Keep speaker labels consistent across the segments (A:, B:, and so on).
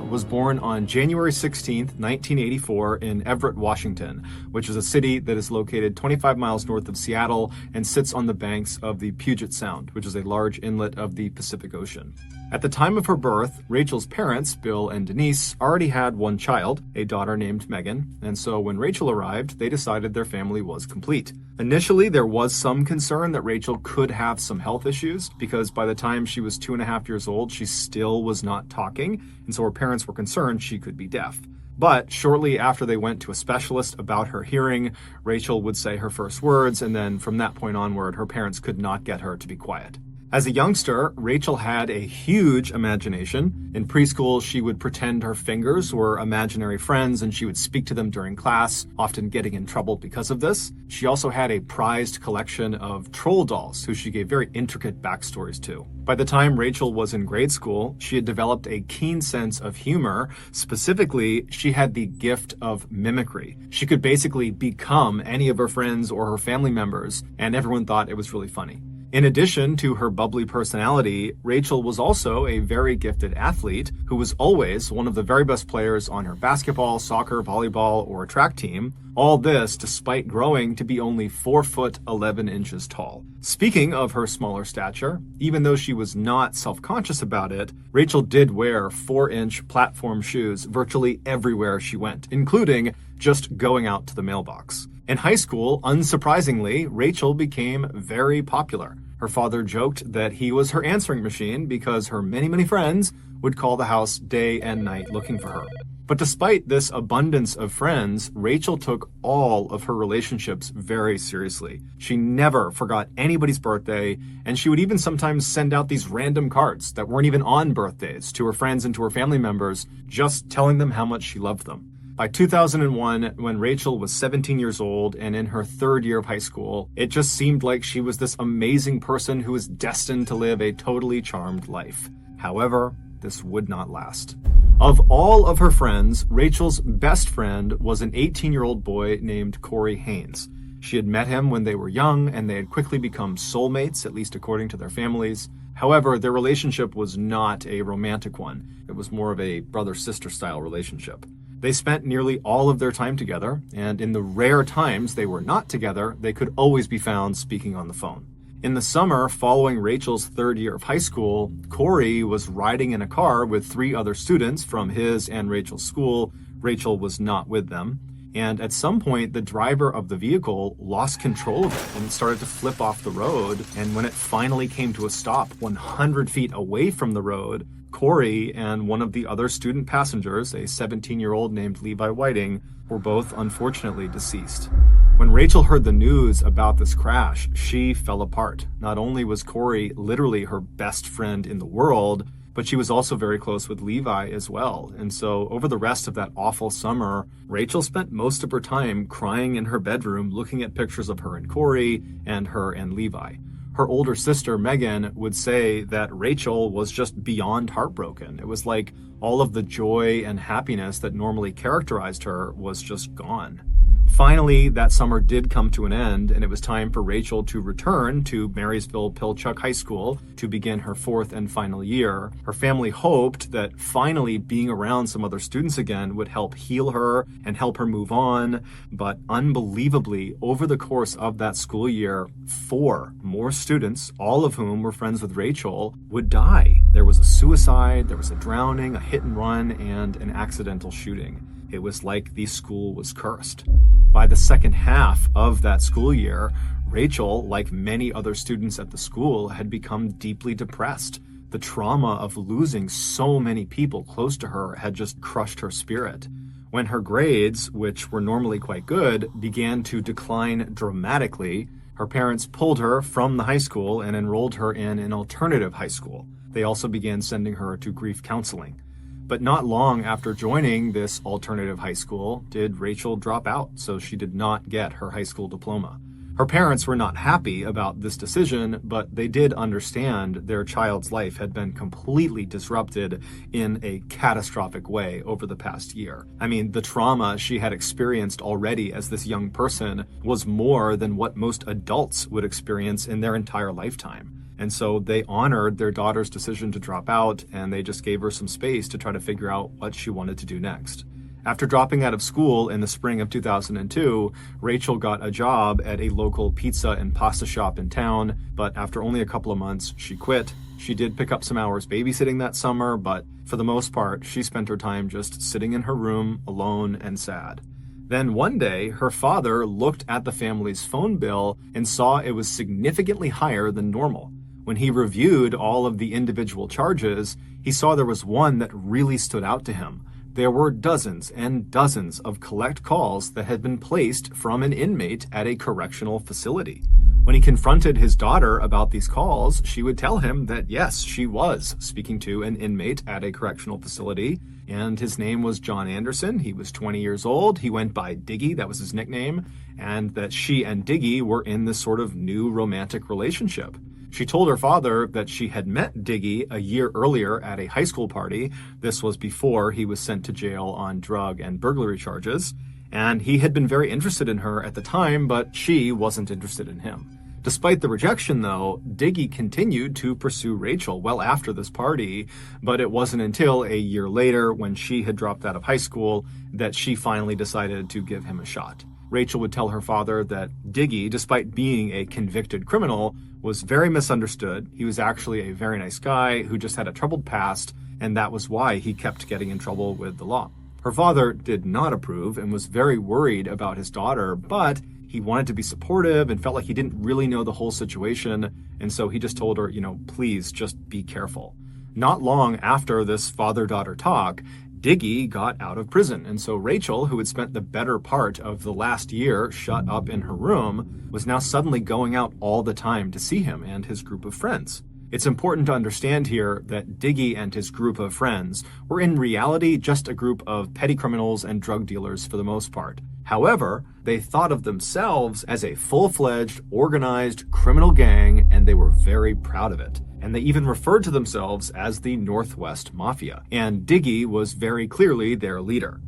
A: was born on January 16th, 1984 in Everett, Washington, which is a city that is located 25 miles north of Seattle and sits on the banks of the Puget Sound, which is a large inlet of the Pacific Ocean. At the time of her birth, Rachel's parents, Bill and Denise, already had one child, a daughter named Megan, and so when Rachel arrived, they decided their family was complete. Initially, there was some concern that Rachel could have some health issues, because by the time she was 2.5 years old, she still was not talking, and so her parents were concerned she could be deaf. But shortly after they went to a specialist about her hearing, Rachel would say her first words, and then from that point onward, her parents could not get her to be quiet. As a youngster, Rachel had a huge imagination. In preschool, she would pretend her fingers were imaginary friends and she would speak to them during class, often getting in trouble because of this. She also had a prized collection of troll dolls, who she gave very intricate backstories to. By the time Rachel was in grade school, she had developed a keen sense of humor. Specifically, she had the gift of mimicry. She could basically become any of her friends or her family members, and everyone thought it was really funny. In addition to her bubbly personality, Rachel was also a very gifted athlete who was always one of the very best players on her basketball, soccer, volleyball, or track team. All this despite growing to be only 4 foot 11 inches tall. Speaking of her smaller stature, even though she was not self-conscious about it, Rachel did wear 4-inch platform shoes virtually everywhere she went, including just going out to the mailbox. In high school, unsurprisingly, Rachel became very popular. Her father joked that he was her answering machine because her many friends would call the house day and night looking for her. But despite this abundance of friends, Rachel took all of her relationships very seriously. She never forgot anybody's birthday, and she would even sometimes send out these random cards that weren't even on birthdays to her friends and to her family members, just telling them how much she loved them. By 2001, when Rachel was 17 years old and in her 3rd year of high school, it just seemed like she was this amazing person who was destined to live a totally charmed life. However, this would not last. Of all of her friends, Rachel's best friend was an 18-year-old boy named Corey Haynes. She had met him when they were young, and they had quickly become soulmates, at least according to their families. However, their relationship was not a romantic one. It was more of a brother-sister style relationship. They spent nearly all of their time together, and in the rare times they were not together, they could always be found speaking on the phone. In the summer following Rachel's 3rd year of high school, Corey was riding in a car with 3 other students from his and Rachel's school. Rachel was not with them. And at some point, the driver of the vehicle lost control of it and it started to flip off the road. And when it finally came to a stop 100 feet away from the road, Corey and one of the other student passengers, a 17-year-old named Levi Whiting, were both unfortunately deceased. When Rachel heard the news about this crash, she fell apart. Not only was Corey literally her best friend in the world, but she was also very close with Levi as well. And so over the rest of that awful summer, Rachel spent most of her time crying in her bedroom, looking at pictures of her and Corey and her and Levi. Her older sister, Megan, would say that Rachel was just beyond heartbroken. It was like all of the joy and happiness that normally characterized her was just gone. Finally, that summer did come to an end, and it was time for Rachel to return to Marysville-Pilchuck High School to begin her 4th and final year. Her family hoped that finally being around some other students again would help heal her and help her move on, but unbelievably, over the course of that school year, 4 more students, all of whom were friends with Rachel, would die. There was a suicide, there was a drowning, a hit and run, and an accidental shooting. It was like the school was cursed. By the second half of that school year, Rachel, like many other students at the school, had become deeply depressed. The trauma of losing so many people close to her had just crushed her spirit. When her grades, which were normally quite good, began to decline dramatically, her parents pulled her from the high school and enrolled her in an alternative high school. They also began sending her to grief counseling. But not long after joining this alternative high school did Rachel drop out, so she did not get her high school diploma. Her parents were not happy about this decision, but they did understand their child's life had been completely disrupted in a catastrophic way over the past year. I mean, the trauma she had experienced already as this young person was more than what most adults would experience in their entire lifetime. And so they honored their daughter's decision to drop out, and they just gave her some space to try to figure out what she wanted to do next. After dropping out of school in the spring of 2002, Rachel got a job at a local pizza and pasta shop in town, but after only a couple of months, she quit. She did pick up some hours babysitting that summer, but for the most part, she spent her time just sitting in her room, alone and sad. Then one day, her father looked at the family's phone bill and saw it was significantly higher than normal. When he reviewed all of the individual charges, he saw there was one that really stood out to him. There were dozens and dozens of collect calls that had been placed from an inmate at a correctional facility. When he confronted his daughter about these calls, she would tell him that yes, she was speaking to an inmate at a correctional facility, and his name was John Anderson. He was 20 years old. He went by Diggy, that was his nickname, and that she and Diggy were in this sort of new romantic relationship. She told her father that she had met Diggy a year earlier at a high school party. This was before he was sent to jail on drug and burglary charges, and he had been very interested in her at the time, but she wasn't interested in him. Despite the rejection, though, Diggy continued to pursue Rachel well after this party, but it wasn't until a year later, when she had dropped out of high school, that she finally decided to give him a shot. Rachel would tell her father that Diggy, despite being a convicted criminal, was very misunderstood. He was actually a very nice guy who just had a troubled past, and that was why he kept getting in trouble with the law. Her father did not approve and was very worried about his daughter, but he wanted to be supportive and felt like he didn't really know the whole situation, and so he just told her, please just be careful. Not long after this father-daughter talk, Diggy got out of prison, and so Rachel, who had spent the better part of the last year shut up in her room, was now suddenly going out all the time to see him and his group of friends. It's important to understand here that Diggy and his group of friends were in reality just a group of petty criminals and drug dealers for the most part. However, they thought of themselves as a full-fledged, organized criminal gang, and they were very proud of it. And they even referred to themselves as the Northwest Mafia, and Diggy was very clearly their leader.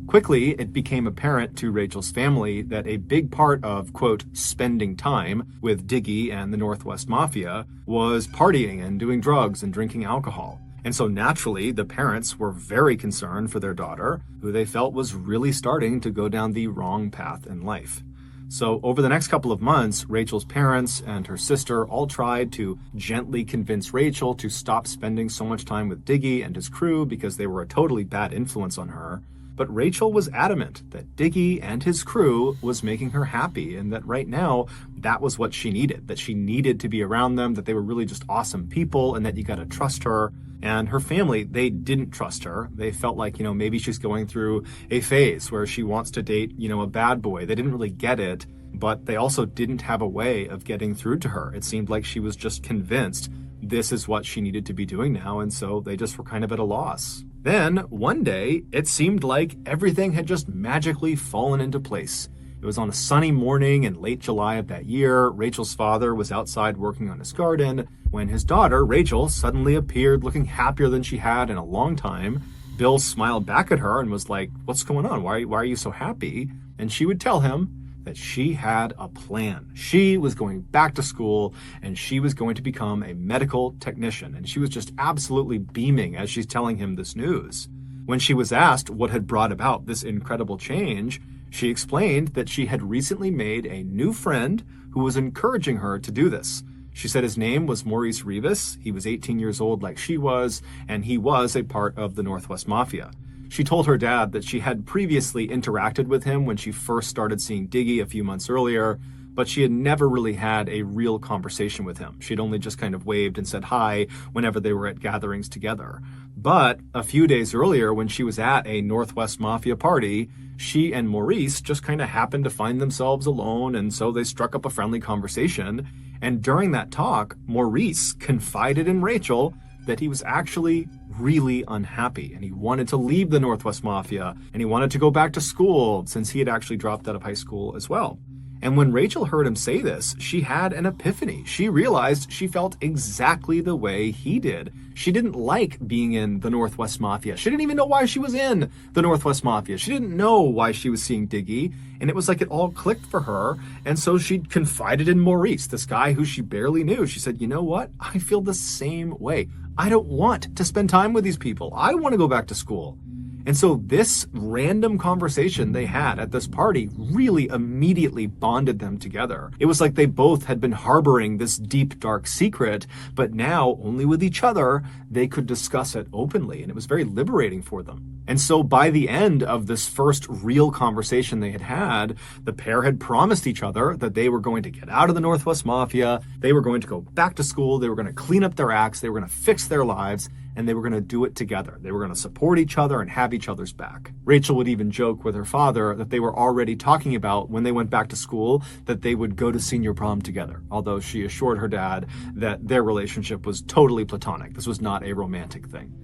A: Quickly, it became apparent to Rachel's family that a big part of, quote, spending time with Diggy and the Northwest Mafia was partying and doing drugs and drinking alcohol. And so naturally, the parents were very concerned for their daughter, who they felt was really starting to go down the wrong path in life. So over the next couple of months, Rachel's parents and her sister all tried to gently convince Rachel to stop spending so much time with Diggy and his crew because they were a totally bad influence on her. But Rachel was adamant that Diggy and his crew was making her happy, and that right now that was what she needed, that she needed to be around them, that they were really just awesome people, and that you got to trust her. And her family, they didn't trust her. They felt like, maybe she's going through a phase where she wants to date, a bad boy. They didn't really get it, but they also didn't have a way of getting through to her. It seemed like she was just convinced this is what she needed to be doing now, and so they just were kind of at a loss. Then, one day, it seemed like everything had just magically fallen into place. It was on a sunny morning in late July of that year. Rachel's father was outside working on his garden when his daughter, Rachel, suddenly appeared looking happier than she had in a long time. Bill smiled back at her and was like, "What's going on? Why are you so happy?" And she would tell him that she had a plan. She was going back to school and she was going to become a medical technician. And she was just absolutely beaming as she's telling him this news. When she was asked what had brought about this incredible change, she explained that she had recently made a new friend who was encouraging her to do this. She said his name was Maurice Rivas. He was 18 years old like she was, and he was a part of the Northwest Mafia. She told her dad that she had previously interacted with him when she first started seeing Diggy a few months earlier, but she had never really had a real conversation with him. She'd only just kind of waved and said hi whenever they were at gatherings together. But a few days earlier, when she was at a Northwest Mafia party, she and Maurice just kind of happened to find themselves alone, and so they struck up a friendly conversation. And during that talk, Maurice confided in Rachel that he was actually really unhappy, and he wanted to leave the Northwest Mafia, and he wanted to go back to school since he had actually dropped out of high school as well. And when Rachel heard him say this, she had an epiphany. She realized she felt exactly the way he did. She didn't like being in the Northwest Mafia. She didn't even know why she was in the Northwest Mafia. She didn't know why she was seeing Diggy. And it was like it all clicked for her. And so she confided in Maurice, this guy who she barely knew. She said, you know what? I feel the same way. I don't want to spend time with these people. I want to go back to school. And so this random conversation they had at this party really immediately bonded them together. It was like they both had been harboring this deep, dark secret, but now only with each other, they could discuss it openly. And it was very liberating for them. And so by the end of this first real conversation they had, the pair had promised each other that they were going to get out of the Northwest Mafia. They were going to go back to school. They were going to clean up their acts. They were going to fix their lives. And they were going to do it together. They were going to support each other and have each other's back. Rachel would even joke with her father that they were already talking about when they went back to school that they would go to senior prom together, although she assured her dad that their relationship was totally platonic. This was not a romantic thing.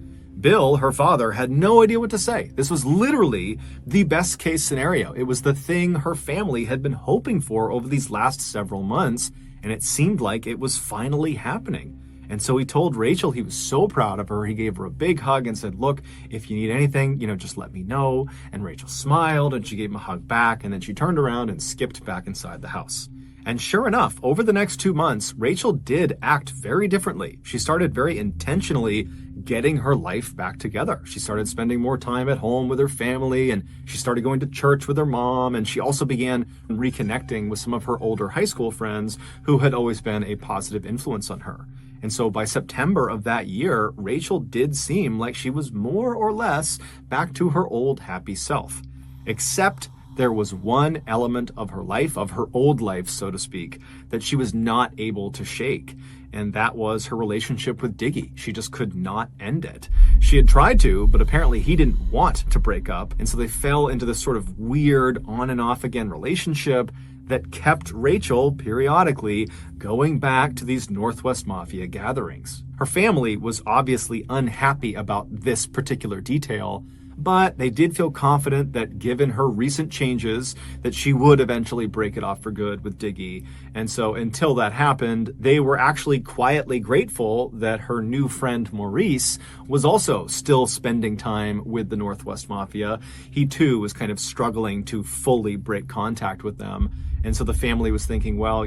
A: Bill, her father, had no idea what to say. This was literally the best case scenario. It was the thing her family had been hoping for over these last several months, and it seemed like it was finally happening. And so he told Rachel he was so proud of her. He gave her a big hug and said, look, if you need anything, just let me know. And Rachel smiled and she gave him a hug back. And then she turned around and skipped back inside the house. And sure enough, over the next 2 months, Rachel did act very differently. She started very intentionally getting her life back together. She started spending more time at home with her family, and she started going to church with her mom, and she also began reconnecting with some of her older high school friends who had always been a positive influence on her. And so by September of that year, Rachel did seem like she was more or less back to her old happy self. Except there was one element of her life, of her old life, so to speak, that she was not able to shake. And that was her relationship with Diggy. She just could not end it. She had tried to, but apparently he didn't want to break up. And so they fell into this sort of weird on and off again relationship that kept Rachel periodically going back to these Northwest Mafia gatherings. Her family was obviously unhappy about this particular detail, but they did feel confident that given her recent changes, that she would eventually break it off for good with Diggy. And so until that happened, they were actually quietly grateful that her new friend Maurice was also still spending time with the Northwest Mafia. He too was kind of struggling to fully break contact with them. And so the family was thinking, well,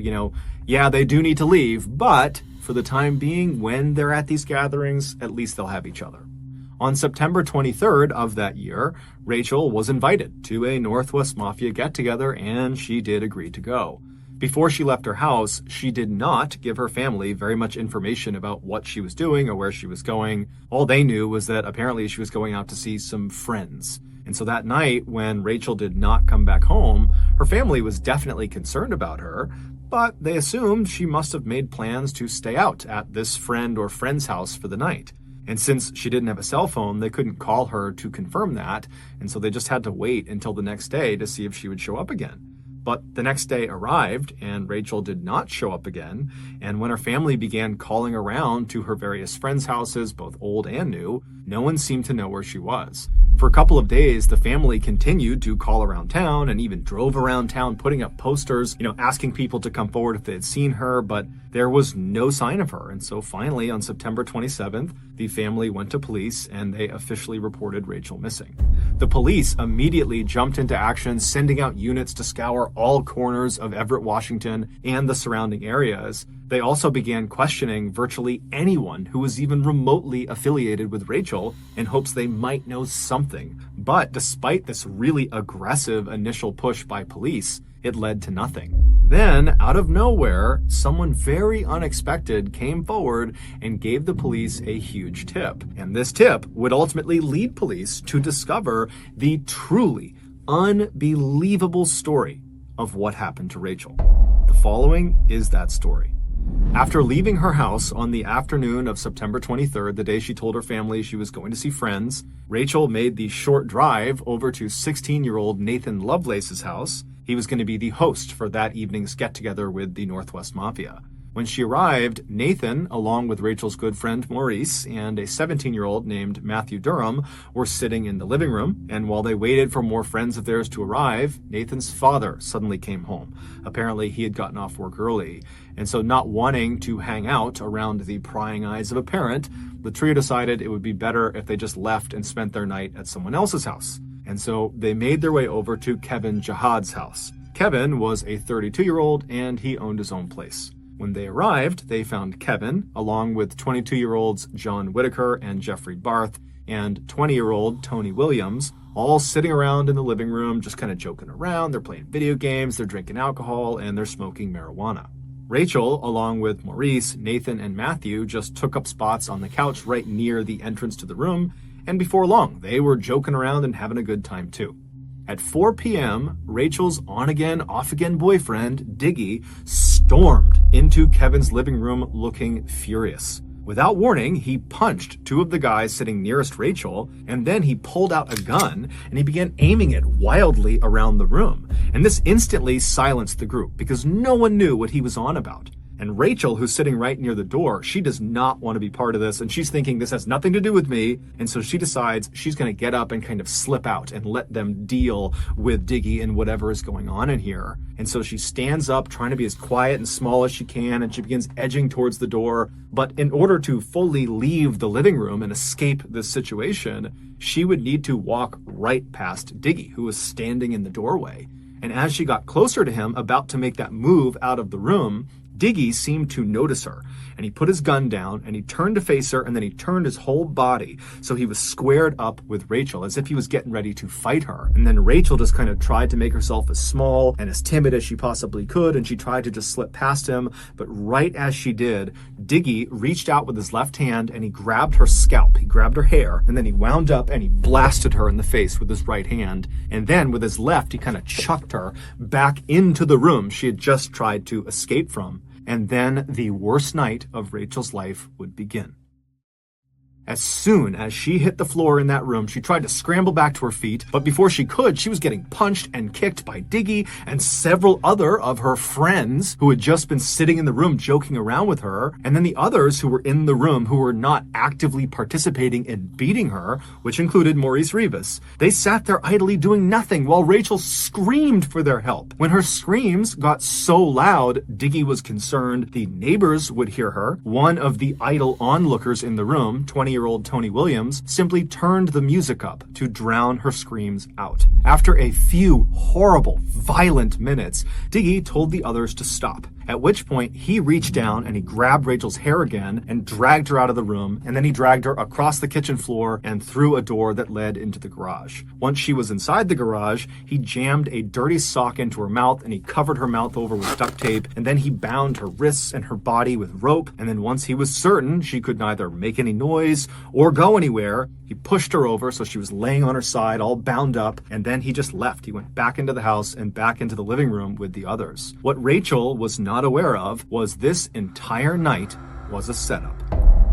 A: yeah, they do need to leave, but for the time being, when they're at these gatherings, at least they'll have each other. On September 23rd of that year, Rachel was invited to a Northwest Mafia get-together, and she did agree to go. Before she left her house, she did not give her family very much information about what she was doing or where she was going. All they knew was that apparently she was going out to see some friends. And so that night, when Rachel did not come back home, her family was definitely concerned about her, but they assumed she must have made plans to stay out at this friend or friend's house for the night. And since she didn't have a cell phone, they couldn't call her to confirm that, and so they just had to wait until the next day to see if she would show up again. But the next day arrived, and Rachel did not show up again, and when her family began calling around to her various friends' houses, both old and new, no one seemed to know where she was. For a couple of days, the family continued to call around town and even drove around town putting up posters, asking people to come forward if they had seen her, but there was no sign of her. And so finally, on September 27th, the family went to police and they officially reported Rachel missing. The police immediately jumped into action, sending out units to scour all corners of Everett, Washington, and the surrounding areas. They also began questioning virtually anyone who was even remotely affiliated with Rachel in hopes they might know something. But despite this really aggressive initial push by police, it led to nothing. Then, out of nowhere, someone very unexpected came forward and gave the police a huge tip. And this tip would ultimately lead police to discover the truly unbelievable story of what happened to Rachel. The following is that story. After leaving her house on the afternoon of September 23rd, the day she told her family she was going to see friends, Rachel made the short drive over to 16-year-old Nathan Lovelace's house. He was going to be the host for that evening's get-together with the Northwest Mafia. When she arrived, Nathan, along with Rachel's good friend Maurice and a 17-year-old named Matthew Durham, were sitting in the living room, and while they waited for more friends of theirs to arrive, Nathan's father suddenly came home. Apparently, he had gotten off work early, and so not wanting to hang out around the prying eyes of a parent, the trio decided it would be better if they just left and spent their night at someone else's house. And so they made their way over to Kevin Jihad's house. Kevin was a 32-year-old, and he owned his own place. When they arrived, they found Kevin, along with 22-year-olds John Whitaker and Jeffrey Barth, and 20-year-old Tony Williams, all sitting around in the living room, just kind of joking around. They're playing video games, they're drinking alcohol, and they're smoking marijuana. Rachel, along with Maurice, Nathan, and Matthew, just took up spots on the couch right near the entrance to the room, and before long, they were joking around and having a good time too. At 4 p.m., Rachel's on-again, off-again boyfriend, Diggy, stormed into Kevin's living room looking furious. Without warning, he punched two of the guys sitting nearest Rachel, and then he pulled out a gun and he began aiming it wildly around the room. And this instantly silenced the group because no one knew what he was on about. And Rachel, who's sitting right near the door, she does not want to be part of this, and she's thinking this has nothing to do with me, and so she decides she's going to get up and kind of slip out and let them deal with Diggy and whatever is going on in here. And so she stands up, trying to be as quiet and small as she can, and she begins edging towards the door. But in order to fully leave the living room and escape this situation, she would need to walk right past Diggy, who was standing in the doorway. And as she got closer to him, about to make that move out of the room, Diggy seemed to notice her, and he put his gun down, and he turned to face her, and then he turned his whole body, so he was squared up with Rachel, as if he was getting ready to fight her. And then Rachel just kind of tried to make herself as small and as timid as she possibly could, and she tried to just slip past him, but right as she did, Diggy reached out with his left hand, and he grabbed her scalp, he grabbed her hair, and then he wound up and he blasted her in the face with his right hand, and then with his left, he kind of chucked her back into the room she had just tried to escape from. And then the worst night of Rachel's life would begin. As soon as she hit the floor in that room, she tried to scramble back to her feet, but before she could, she was getting punched and kicked by Diggy and several other of her friends who had just been sitting in the room joking around with her, and then the others who were in the room who were not actively participating in beating her, which included Maurice Rivas. They sat there idly doing nothing while Rachel screamed for their help. When her screams got so loud, Diggy was concerned the neighbors would hear her. One of the idle onlookers in the room, 20-year-old Tony Williams, simply turned the music up to drown her screams out. After a few horrible, violent minutes, Diggy told the others to stop, at which point he reached down and he grabbed Rachel's hair again and dragged her out of the room, and then he dragged her across the kitchen floor and through a door that led into the garage. Once she was inside the garage, he jammed a dirty sock into her mouth and he covered her mouth over with duct tape, and then he bound her wrists and her body with rope, and then once he was certain she could neither make any noise or go anywhere, he pushed her over so she was laying on her side all bound up, and then he just left. He went back into the house and back into the living room with the others. What Rachel was not aware of was this entire night was a setup.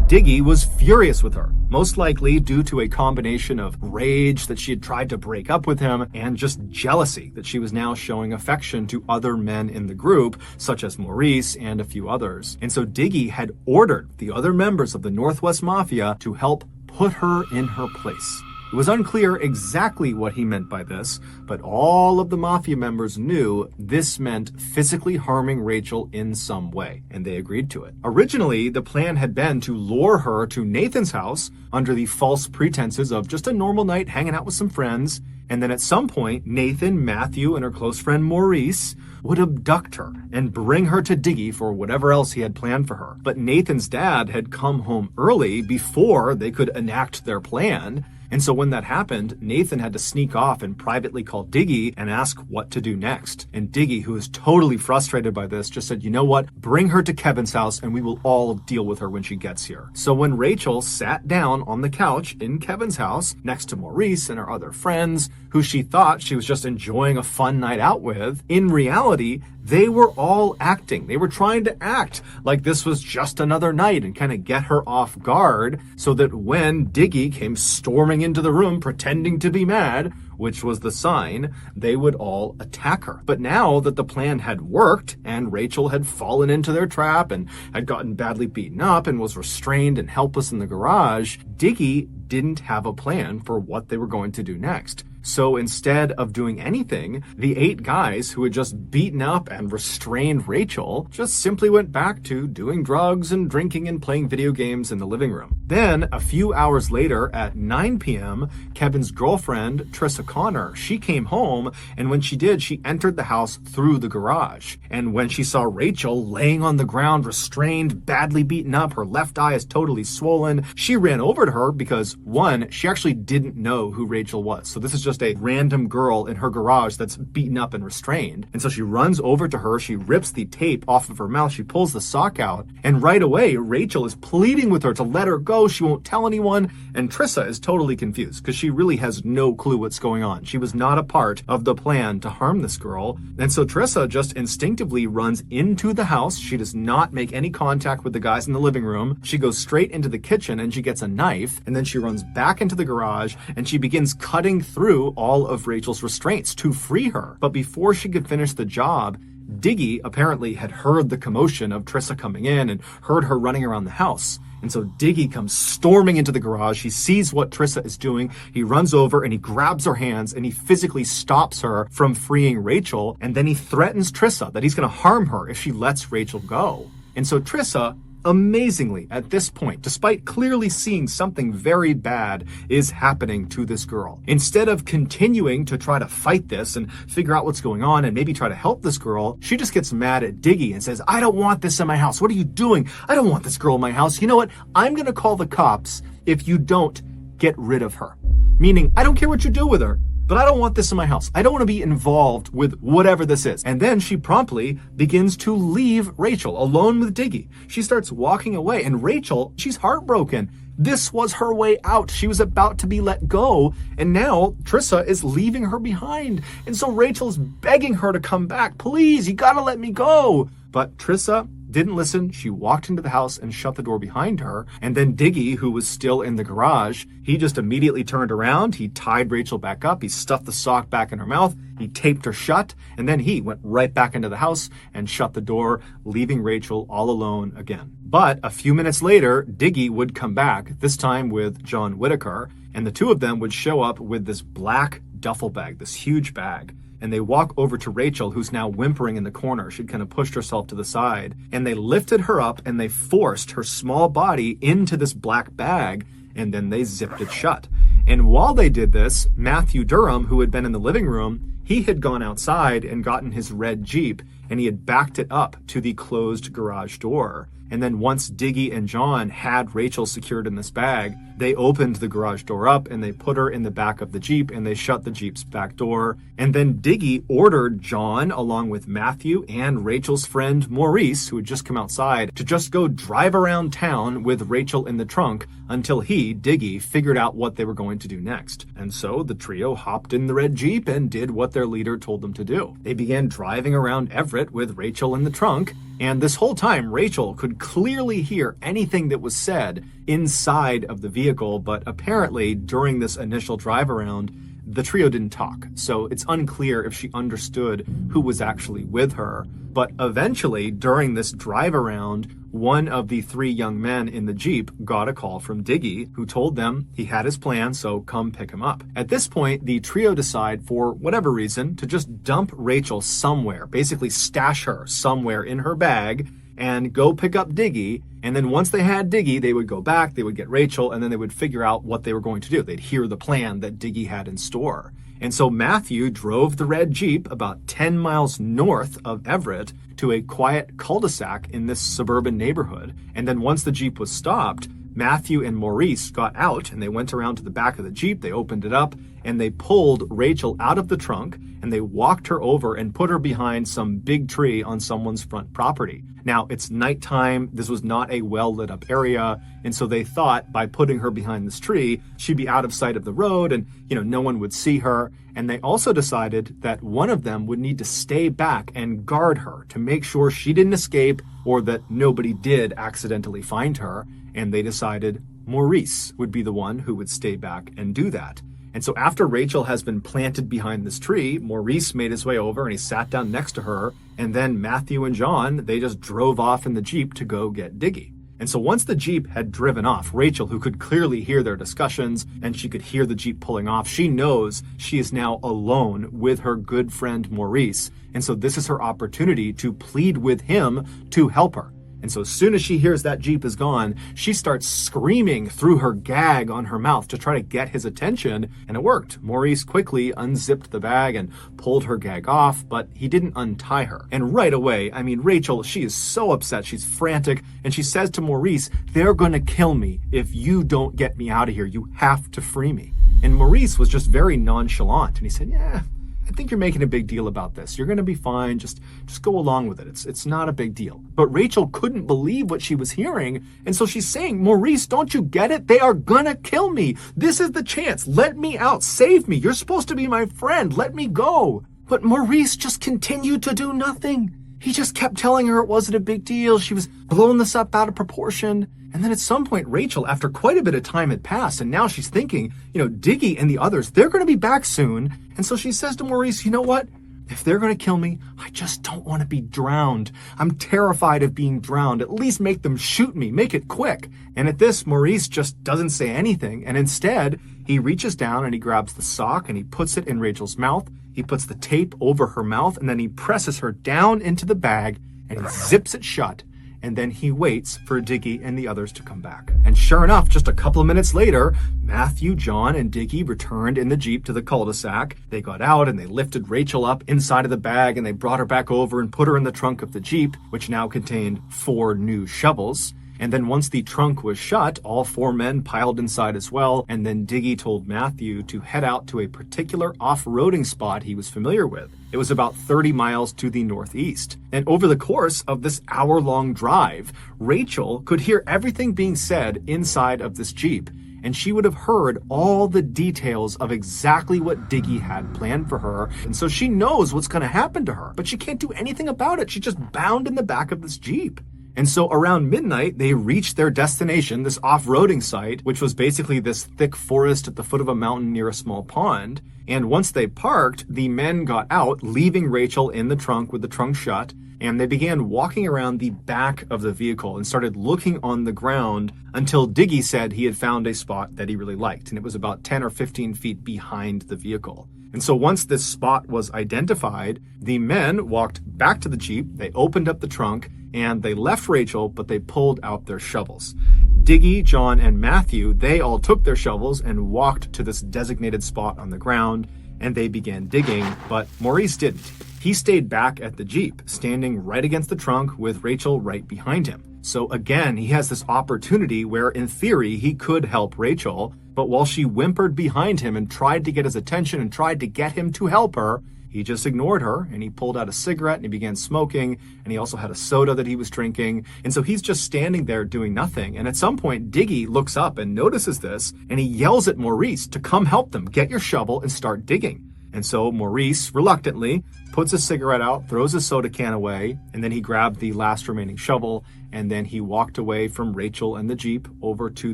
A: Diggy was furious with her, most likely due to a combination of rage that she had tried to break up with him and just jealousy that she was now showing affection to other men in the group, such as Maurice and a few others. And so Diggy had ordered the other members of the Northwest Mafia to help put her in her place. It was unclear exactly what he meant by this, but all of the Mafia members knew this meant physically harming Rachel in some way, and they agreed to it. Originally, the plan had been to lure her to Nathan's house under the false pretenses of just a normal night hanging out with some friends, and then at some point, Nathan, Matthew, and her close friend Maurice would abduct her and bring her to Diggy for whatever else he had planned for her. But Nathan's dad had come home early before they could enact their plan, and so when that happened, Nathan had to sneak off and privately call Diggy and ask what to do next. And Diggy, who was totally frustrated by this, just said, you know what, bring her to Kevin's house and we will all deal with her when she gets here. So when Rachel sat down on the couch in Kevin's house next to Maurice and her other friends, who she thought she was just enjoying a fun night out with, in reality, They were all acting. They were trying to act like this was just another night and kind of get her off guard so that when Diggy came storming into the room pretending to be mad, which was the sign, they would all attack her. But now that the plan had worked and Rachel had fallen into their trap and had gotten badly beaten up and was restrained and helpless in the garage, Diggy didn't have a plan for what they were going to do next. So instead of doing anything, the 8 guys who had just beaten up and restrained Rachel just simply went back to doing drugs and drinking and playing video games in the living room. Then, a few hours later at 9 p.m., Kevin's girlfriend, Trissa Connor, she came home, and when she did, she entered the house through the garage. And when she saw Rachel laying on the ground, restrained, badly beaten up, her left eye is totally swollen, she ran over to her because, one, she actually didn't know who Rachel was. So this is just a random girl in her garage that's beaten up and restrained. And so she runs over to her, she rips the tape off of her mouth, she pulls the sock out, and right away, Rachel is pleading with her to let her go, she won't tell anyone, and Trissa is totally confused because she really has no clue what's going on. She was not a part of the plan to harm this girl, and so Trissa just instinctively runs into the house. She does not make any contact with the guys in the living room. She goes straight into the kitchen and she gets a knife, and then she runs back into the garage and she begins cutting through all of Rachel's restraints to free her. But before she could finish the job, Diggy apparently had heard the commotion of Trissa coming in and heard her running around the house. And so Diggy comes storming into the garage. He sees what Trissa is doing. He runs over and he grabs her hands and he physically stops her from freeing Rachel. And then he threatens Trissa that he's going to harm her if she lets Rachel go. And so Trissa, amazingly, at this point, despite clearly seeing something very bad is happening to this girl, instead of continuing to try to fight this and figure out what's going on and maybe try to help this girl, she just gets mad at Diggy and says, "I don't want this in my house. What are you doing? I don't want this girl in my house. You know what? I'm going to call the cops if you don't get rid of her." Meaning, I don't care what you do with her, but I don't want this in my house. I don't want to be involved with whatever this is. And then she promptly begins to leave Rachel alone with Diggy. She starts walking away, and Rachel, she's heartbroken. This was her way out. She was about to be let go, and now Trissa is leaving her behind. And so Rachel is begging her to come back. "Please, you gotta let me go." But Trissa didn't listen. She walked into the house and shut the door behind her. And then Diggy, who was still in the garage, he just immediately turned around. He tied Rachel back up. He stuffed the sock back in her mouth. He taped her shut. And then he went right back into the house and shut the door, leaving Rachel all alone again. But a few minutes later, Diggy would come back, this time with John Whitaker, and the two of them would show up with this black duffel bag, this huge bag. And they walk over to Rachel, who's now whimpering in the corner. She'd kind of pushed herself to the side. And they lifted her up and they forced her small body into this black bag, and then they zipped it shut. And while they did this, Matthew Durham, who had been in the living room, he had gone outside and gotten his red Jeep, and he had backed it up to the closed garage door. And then once Diggy and John had Rachel secured in this bag, they opened the garage door up and they put her in the back of the Jeep and they shut the Jeep's back door. And then Diggy ordered John, along with Matthew and Rachel's friend Maurice, who had just come outside, to just go drive around town with Rachel in the trunk until he, Diggy, figured out what they were going to do next. And so the trio hopped in the red Jeep and did what their leader told them to do. They began driving around Everett with Rachel in the trunk, and this whole time Rachel could clearly hear anything that was said inside of the vehicle, but apparently during this initial drive around, the trio didn't talk, so it's unclear if she understood who was actually with her. But eventually, during this drive around, one of the 3 young men in the Jeep got a call from Diggy, who told them he had his plan, so come pick him up. At this point, the trio decide, for whatever reason, to just dump Rachel somewhere, basically stash her somewhere in her bag, and go pick up Diggy. And then once they had Diggy, they would go back, they would get Rachel, and then they would figure out what they were going to do. They'd hear the plan that Diggy had in store. And so Matthew drove the red Jeep about 10 miles north of Everett to a quiet cul-de-sac in this suburban neighborhood. And then once the Jeep was stopped, Matthew and Maurice got out and they went around to the back of the Jeep, they opened it up, and they pulled Rachel out of the trunk, and they walked her over and put her behind some big tree on someone's front property. Now, it's nighttime. This was not a well-lit up area. And so they thought by putting her behind this tree, she'd be out of sight of the road and, no one would see her. And they also decided that one of them would need to stay back and guard her to make sure she didn't escape or that nobody did accidentally find her. And they decided Maurice would be the one who would stay back and do that. And so after Rachel has been planted behind this tree, Maurice made his way over and he sat down next to her. And then Matthew and John, they just drove off in the Jeep to go get Diggy. And so once the Jeep had driven off, Rachel, who could clearly hear their discussions and she could hear the Jeep pulling off, she knows she is now alone with her good friend Maurice. And so this is her opportunity to plead with him to help her. And so as soon as she hears that Jeep is gone, she starts screaming through her gag on her mouth to try to get his attention, and it worked. Maurice quickly unzipped the bag and pulled her gag off, but he didn't untie her. And right away, Rachel, she is so upset, she's frantic, and she says to Maurice, "They're gonna kill me if you don't get me out of here. You have to free me." And Maurice was just very nonchalant, and he said, "Yeah, I think you're making a big deal about this. You're going to be fine. Just go along with it. It's not a big deal." But Rachel couldn't believe what she was hearing. And so she's saying, "Maurice, don't you get it? They are going to kill me. This is the chance. Let me out. Save me. You're supposed to be my friend. Let me go." But Maurice just continued to do nothing. He just kept telling her it wasn't a big deal. She was blowing this up out of proportion. And then at some point, Rachel, after quite a bit of time had passed, and now she's thinking, Diggy and the others, they're going to be back soon. And so she says to Maurice, "You know what? If they're going to kill me, I just don't want to be drowned. I'm terrified of being drowned. At least make them shoot me. Make it quick." And at this, Maurice just doesn't say anything. And instead, he reaches down and he grabs the sock and he puts it in Rachel's mouth. He puts the tape over her mouth and then he presses her down into the bag and he zips it shut. And then he waits for Diggy and the others to come back. And sure enough, just a couple of minutes later, Matthew, John, and Diggy returned in the Jeep to the cul-de-sac. They got out and they lifted Rachel up inside of the bag and they brought her back over and put her in the trunk of the Jeep, which now contained 4 new shovels. And then once the trunk was shut, all 4 men piled inside as well. And then Diggy told Matthew to head out to a particular off-roading spot he was familiar with. It was about 30 miles to the northeast. And over the course of this hour-long drive, Rachel could hear everything being said inside of this Jeep. And she would have heard all the details of exactly what Diggy had planned for her. And so she knows what's going to happen to her, but she can't do anything about it. She's just bound in the back of this Jeep. And so around midnight, they reached their destination, this off-roading site, which was basically this thick forest at the foot of a mountain near a small pond. And once they parked, the men got out, leaving Rachel in the trunk with the trunk shut, and they began walking around the back of the vehicle and started looking on the ground until Diggy said he had found a spot that he really liked, and it was about 10 or 15 feet behind the vehicle. And so once this spot was identified, the men walked back to the Jeep, they opened up the trunk, and they left Rachel, but they pulled out their shovels. Diggy, John, and Matthew, they all took their shovels and walked to this designated spot on the ground, and they began digging, but Maurice didn't. He stayed back at the Jeep, standing right against the trunk with Rachel right behind him. So again, he has this opportunity where, in theory, he could help Rachel, but while she whimpered behind him and tried to get his attention and tried to get him to help her, he just ignored her, and he pulled out a cigarette and he began smoking, and he also had a soda that he was drinking. And so he's just standing there doing nothing. And at some point, Diggy looks up and notices this, and he yells at Maurice to come help them, get your shovel and start digging. And so Maurice, reluctantly, puts his cigarette out, throws his soda can away, and then he grabbed the last remaining shovel, and then he walked away from Rachel and the Jeep over to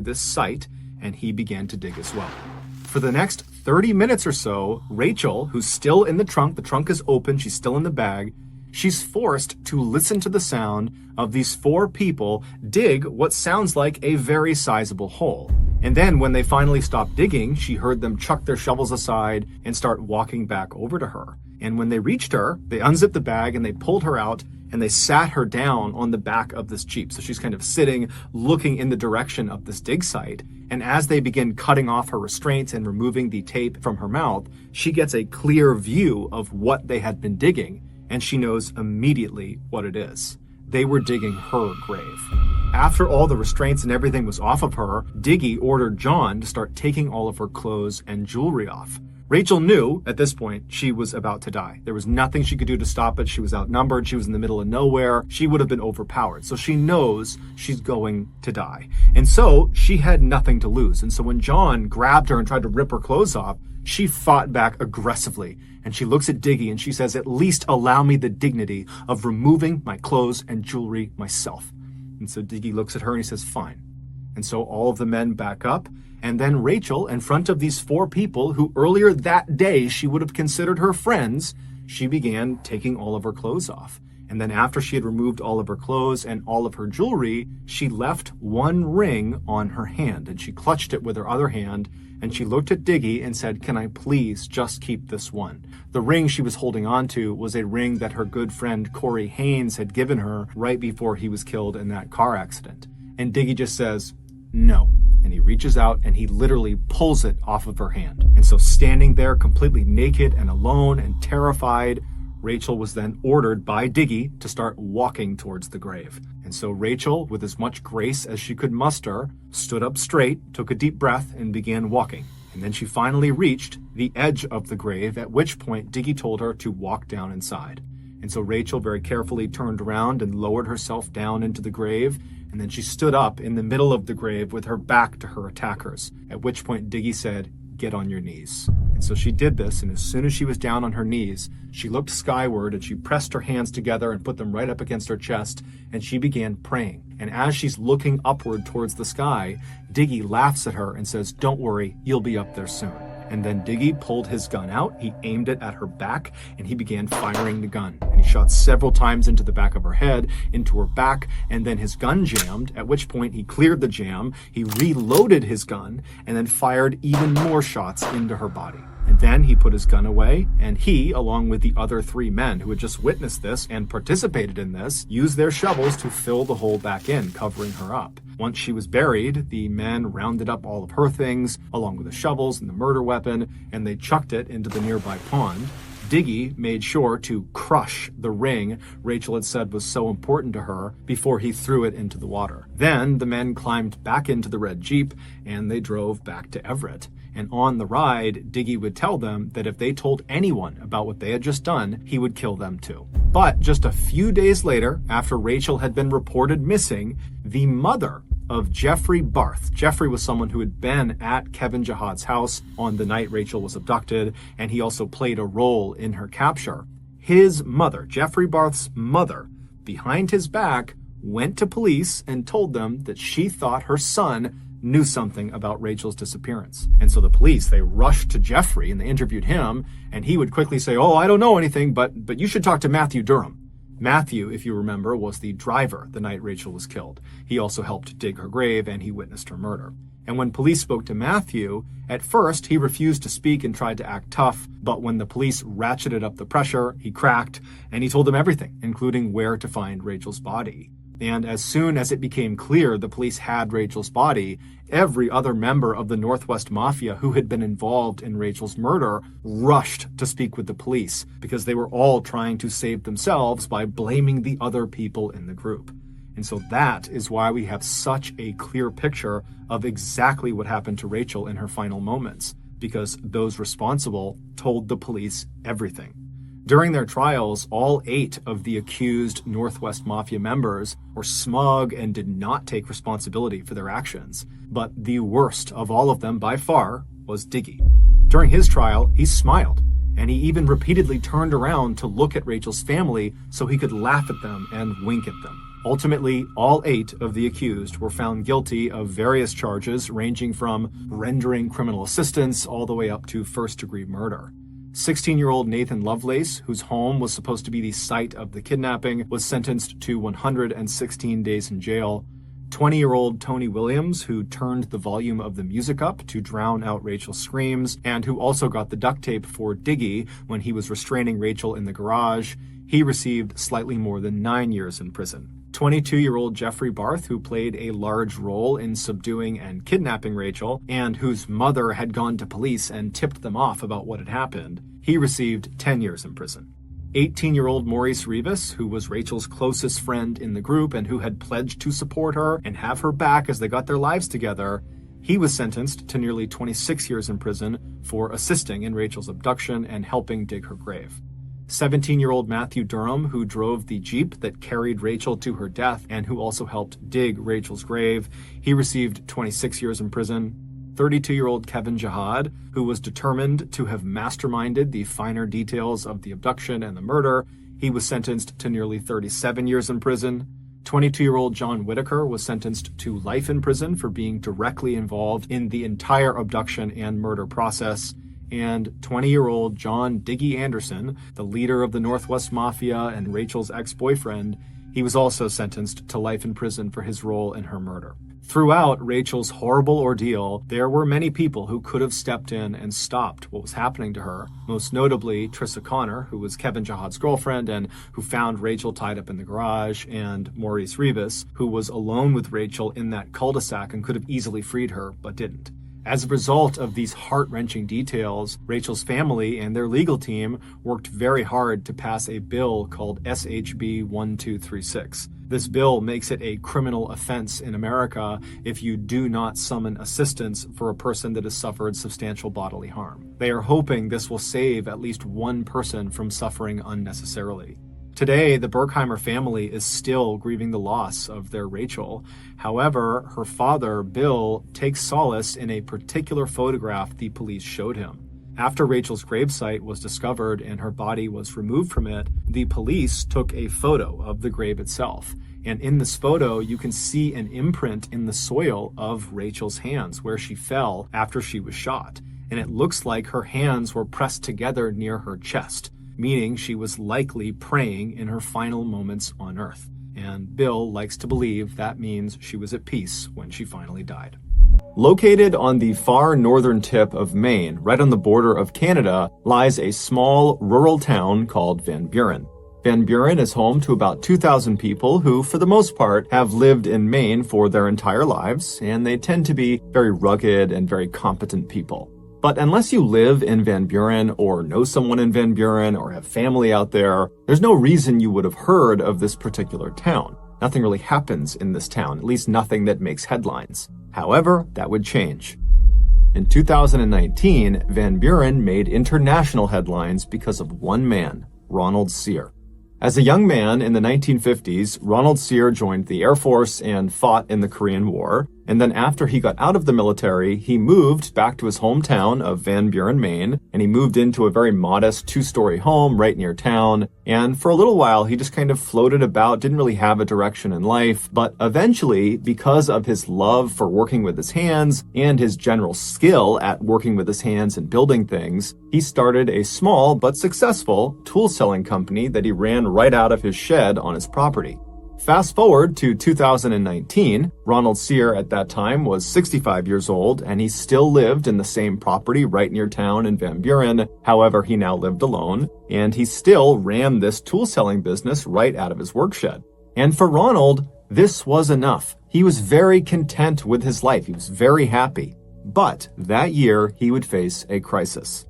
A: this site, and he began to dig as well. For the next 30 minutes or so, Rachel, who's still in the trunk is open, she's still in the bag, she's forced to listen to the sound of these 4 people dig what sounds like a very sizable hole. And then when they finally stopped digging, she heard them chuck their shovels aside and start walking back over to her. And when they reached her, they unzipped the bag and they pulled her out and they sat her down on the back of this Jeep. So she's kind of sitting, looking in the direction of this dig site. And as they begin cutting off her restraints and removing the tape from her mouth, she gets a clear view of what they had been digging, and she knows immediately what it is. They were digging her grave. After all the restraints and everything was off of her, Diggy ordered John to start taking all of her clothes and jewelry off. Rachel knew at this point she was about to die. There was nothing she could do to stop it. She was outnumbered. She was in the middle of nowhere. She would have been overpowered. So she knows she's going to die. And so she had nothing to lose. And so when John grabbed her and tried to rip her clothes off, she fought back aggressively. And she looks at Diggy and she says, "At least allow me the dignity of removing my clothes and jewelry myself." And so Diggy looks at her and he says, "Fine." And so all of the men back up. And then Rachel, in front of these 4 people who earlier that day she would have considered her friends, she began taking all of her clothes off. And then after she had removed all of her clothes and all of her jewelry, she left one ring on her hand. And she clutched it with her other hand. And she looked at Diggy and said, "Can I please just keep this one?" The ring she was holding on to was a ring that her good friend Corey Haynes had given her right before he was killed in that car accident. And Diggy just says, "No." And he reaches out and he literally pulls it off of her hand. And so standing there completely naked and alone and terrified, Rachel was then ordered by Diggy to start walking towards the grave. And so Rachel, with as much grace as she could muster, stood up straight, took a deep breath, and began walking. And then she finally reached the edge of the grave, at which point Diggy told her to walk down inside. And so Rachel very carefully turned around and lowered herself down into the grave. And then she stood up in the middle of the grave with her back to her attackers, at which point Diggy said, "Get on your knees." And so she did this, and as soon as she was down on her knees, she looked skyward and she pressed her hands together and put them right up against her chest, and she began praying. And as she's looking upward towards the sky, Diggy laughs at her and says, "Don't worry, you'll be up there soon." And then Diggy pulled his gun out, he aimed it at her back, and he began firing the gun. And he shot several times into the back of her head, into her back, and then his gun jammed, at which point he cleared the jam, he reloaded his gun, and then fired even more shots into her body. And then he put his gun away, and he, along with the other 3 men who had just witnessed this and participated in this, used their shovels to fill the hole back in, covering her up. Once she was buried, the men rounded up all of her things, along with the shovels and the murder weapon, and they chucked it into the nearby pond. Diggy made sure to crush the ring Rachel had said was so important to her before he threw it into the water. Then the men climbed back into the red Jeep and they drove back to Everett. And on the ride, Diggy would tell them that if they told anyone about what they had just done, he would kill them too. But just a few days later, after Rachel had been reported missing, the mother of Jeffrey Barth. Jeffrey was someone who had been at Kevin Jihad's house on the night Rachel was abducted, and he also played a role in her capture. His mother, Jeffrey Barth's mother, behind his back, went to police and told them that she thought her son knew something about Rachel's disappearance. And so the police, they rushed to Jeffrey and they interviewed him, and he would quickly say, "Oh, I don't know anything, but you should talk to Matthew Durham." Matthew, if you remember, was the driver the night Rachel was killed. He also helped dig her grave and he witnessed her murder. And when police spoke to Matthew, at first he refused to speak and tried to act tough, but when the police ratcheted up the pressure, he cracked and he told them everything, including where to find Rachel's body. And as soon as it became clear the police had Rachel's body, every other member of the Northwest Mafia who had been involved in Rachel's murder rushed to speak with the police because they were all trying to save themselves by blaming the other people in the group. And so that is why we have such a clear picture of exactly what happened to Rachel in her final moments, because those responsible told the police everything. During their trials, all 8 of the accused Northwest Mafia members were smug and did not take responsibility for their actions. But the worst of all of them by far was Diggy. During his trial, he smiled, and he even repeatedly turned around to look at Rachel's family so he could laugh at them and wink at them. Ultimately, all 8 of the accused were found guilty of various charges ranging from rendering criminal assistance all the way up to first-degree murder. 16-year-old Nathan Lovelace, whose home was supposed to be the site of the kidnapping, was sentenced to 116 days in jail. 20-year-old Tony Williams, who turned the volume of the music up to drown out Rachel's screams, and who also got the duct tape for Diggy when he was restraining Rachel in the garage, he received slightly more than 9 years in prison. 22-year-old Jeffrey Barth, who played a large role in subduing and kidnapping Rachel, and whose mother had gone to police and tipped them off about what had happened, he received 10 years in prison. 18-year-old Maurice Rivas, who was Rachel's closest friend in the group and who had pledged to support her and have her back as they got their lives together, He was sentenced to nearly 26 years in prison for assisting in Rachel's abduction and helping dig her grave. 17-year-old Matthew Durham, who drove the Jeep that carried Rachel to her death and who also helped dig Rachel's grave, he received 26 years in prison. 32-year-old Kevin Jihad, who was determined to have masterminded the finer details of the abduction and the murder, he was sentenced to nearly 37 years in prison. 22-year-old John Whitaker was sentenced to life in prison for being directly involved in the entire abduction and murder process. And 20-year-old John Diggy Anderson, the leader of the Northwest Mafia and Rachel's ex-boyfriend, he was also sentenced to life in prison for his role in her murder. Throughout Rachel's horrible ordeal, there were many people who could have stepped in and stopped what was happening to her, most notably Trissa Connor, who was Kevin Jihad's girlfriend and who found Rachel tied up in the garage, and Maurice Rivas, who was alone with Rachel in that cul-de-sac and could have easily freed her, but didn't. As a result of these heart-wrenching details, Rachel's family and their legal team worked very hard to pass a bill called SHB 1236. This bill makes it a criminal offense in America if you do not summon assistance for a person that has suffered substantial bodily harm. They are hoping this will save at least one person from suffering unnecessarily. Today, the Berkheimer family is still grieving the loss of their Rachel. However, her father, Bill, takes solace in a particular photograph the police showed him. After Rachel's gravesite was discovered and her body was removed from it, the police took a photo of the grave itself. And in this photo, you can see an imprint in the soil of Rachel's hands where she fell after she was shot. And it looks like her hands were pressed together near her chest, meaning she was likely praying in her final moments on Earth. And Bill likes to believe that means she was at peace when she finally died. Located on the far northern tip of Maine, right on the border of Canada, lies a small rural town called Van Buren. Van Buren is home to about 2,000 people who, for the most part, have lived in Maine for their entire lives, and they tend to be very rugged and very competent people. But unless you live in Van Buren or know someone in Van Buren or have family out there, there's no reason you would have heard of this particular town. Nothing really happens in this town, at least nothing that makes headlines. However, that would change. In 2019, Van Buren made international headlines because of one man, Ronald Sear. As a young man in the 1950s, Ronald Sear joined the Air Force and fought in the Korean War. And then after he got out of the military, he moved back to his hometown of Van Buren, Maine, and he moved into a very modest 2-story home right near town. And for a little while, he just kind of floated about, didn't really have a direction in life. But eventually, because of his love for working with his hands and his general skill at working with his hands and building things, he started a small but successful tool-selling company that he ran right out of his shed on his property. Fast forward to 2019, Ronald Sear at that time was 65 years old, and he still lived in the same property right near town in Van Buren. However, he now lived alone, and he still ran this tool-selling business right out of his work shed. And for Ronald, this was enough. He was very content with his life. He was very happy. But that year, he would face a crisis.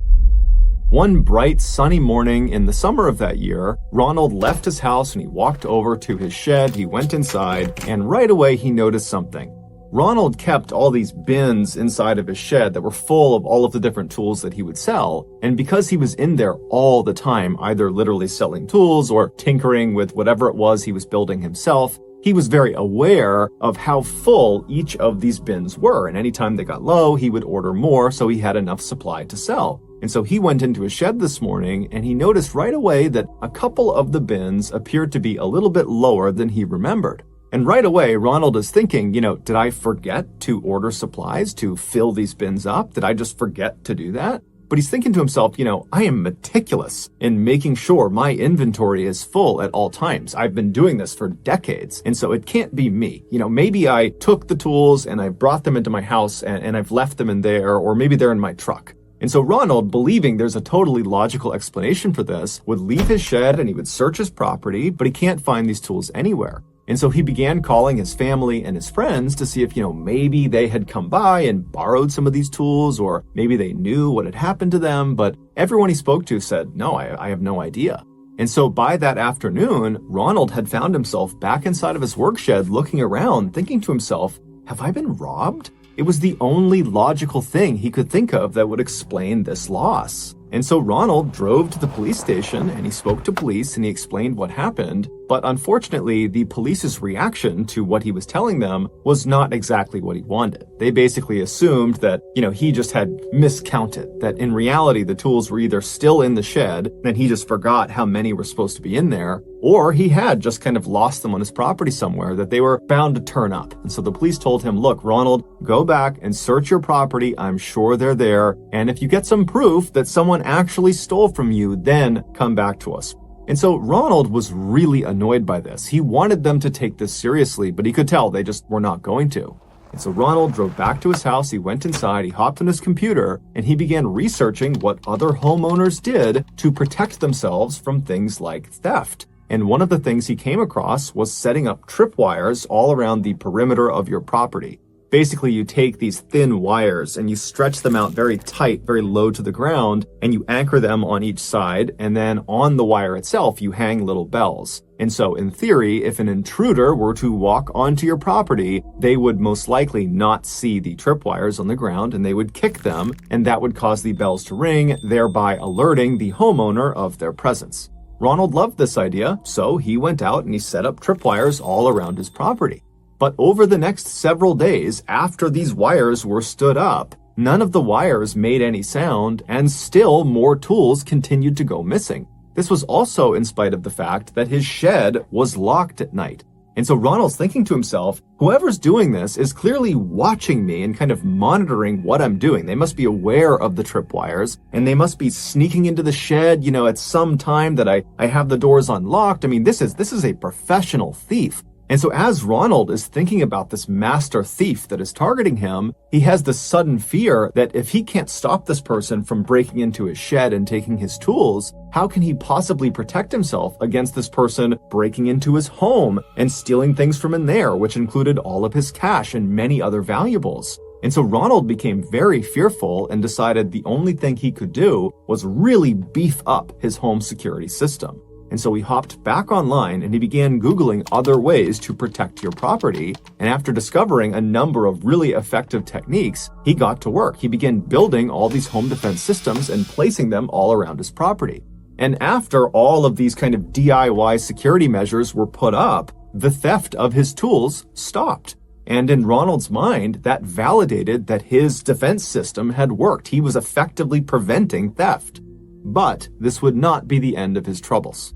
A: One bright, sunny morning in the summer of that year, Ronald left his house and he walked over to his shed. He went inside, and right away he noticed something. Ronald kept all these bins inside of his shed that were full of all of the different tools that he would sell. And because he was in there all the time, either literally selling tools or tinkering with whatever it was he was building himself, he was very aware of how full each of these bins were. And anytime they got low, he would order more so he had enough supply to sell. And so he went into his shed this morning and he noticed right away that a couple of the bins appeared to be a little bit lower than he remembered. And right away, Ronald is thinking, did I forget to order supplies to fill these bins up? Did I just forget to do that? But he's thinking to himself, I am meticulous in making sure my inventory is full at all times. I've been doing this for decades, and so it can't be me. Maybe I took the tools and I brought them into my house and I've left them in there, or maybe they're in my truck. And so Ronald, believing there's a totally logical explanation for this, would leave his shed and he would search his property, but he can't find these tools anywhere. And so he began calling his family and his friends to see if, maybe they had come by and borrowed some of these tools, or maybe they knew what had happened to them. But everyone he spoke to said, no, I have no idea. And so by that afternoon, Ronald had found himself back inside of his work shed looking around, thinking to himself, have I been robbed? It was the only logical thing he could think of that would explain this loss. And so Ronald drove to the police station and he spoke to police and he explained what happened. But unfortunately, the police's reaction to what he was telling them was not exactly what he wanted. They basically assumed that, he just had miscounted, that in reality, the tools were either still in the shed and he just forgot how many were supposed to be in there, or he had just kind of lost them on his property somewhere, that they were bound to turn up. And so the police told him, look, Ronald, go back and search your property. I'm sure they're there. And if you get some proof that someone actually stole from you, then come back to us. And so Ronald was really annoyed by this. He wanted them to take this seriously, but he could tell they just were not going to. And so Ronald drove back to his house, he went inside, he hopped on his computer, and he began researching what other homeowners did to protect themselves from things like theft. And one of the things he came across was setting up tripwires all around the perimeter of your property. Basically, you take these thin wires and you stretch them out very tight, very low to the ground, and you anchor them on each side, and then on the wire itself, you hang little bells. And so, in theory, if an intruder were to walk onto your property, they would most likely not see the tripwires on the ground, and they would kick them, and that would cause the bells to ring, thereby alerting the homeowner of their presence. Ronald loved this idea, so he went out and he set up tripwires all around his property. But over the next several days after these wires were stood up, none of the wires made any sound, and still more tools continued to go missing. This was also in spite of the fact that his shed was locked at night. And so Ronald's thinking to himself, whoever's doing this is clearly watching me and kind of monitoring what I'm doing. They must be aware of the tripwires, and they must be sneaking into the shed, at some time that I have the doors unlocked. I mean, this is a professional thief. And so as Ronald is thinking about this master thief that is targeting him, he has this sudden fear that if he can't stop this person from breaking into his shed and taking his tools, how can he possibly protect himself against this person breaking into his home and stealing things from in there, which included all of his cash and many other valuables? And so Ronald became very fearful and decided the only thing he could do was really beef up his home security system. And so he hopped back online and he began Googling other ways to protect your property. And after discovering a number of really effective techniques, he got to work. He began building all these home defense systems and placing them all around his property. And after all of these kind of DIY security measures were put up, the theft of his tools stopped. And in Ronald's mind, that validated that his defense system had worked. He was effectively preventing theft. But this would not be the end of his troubles.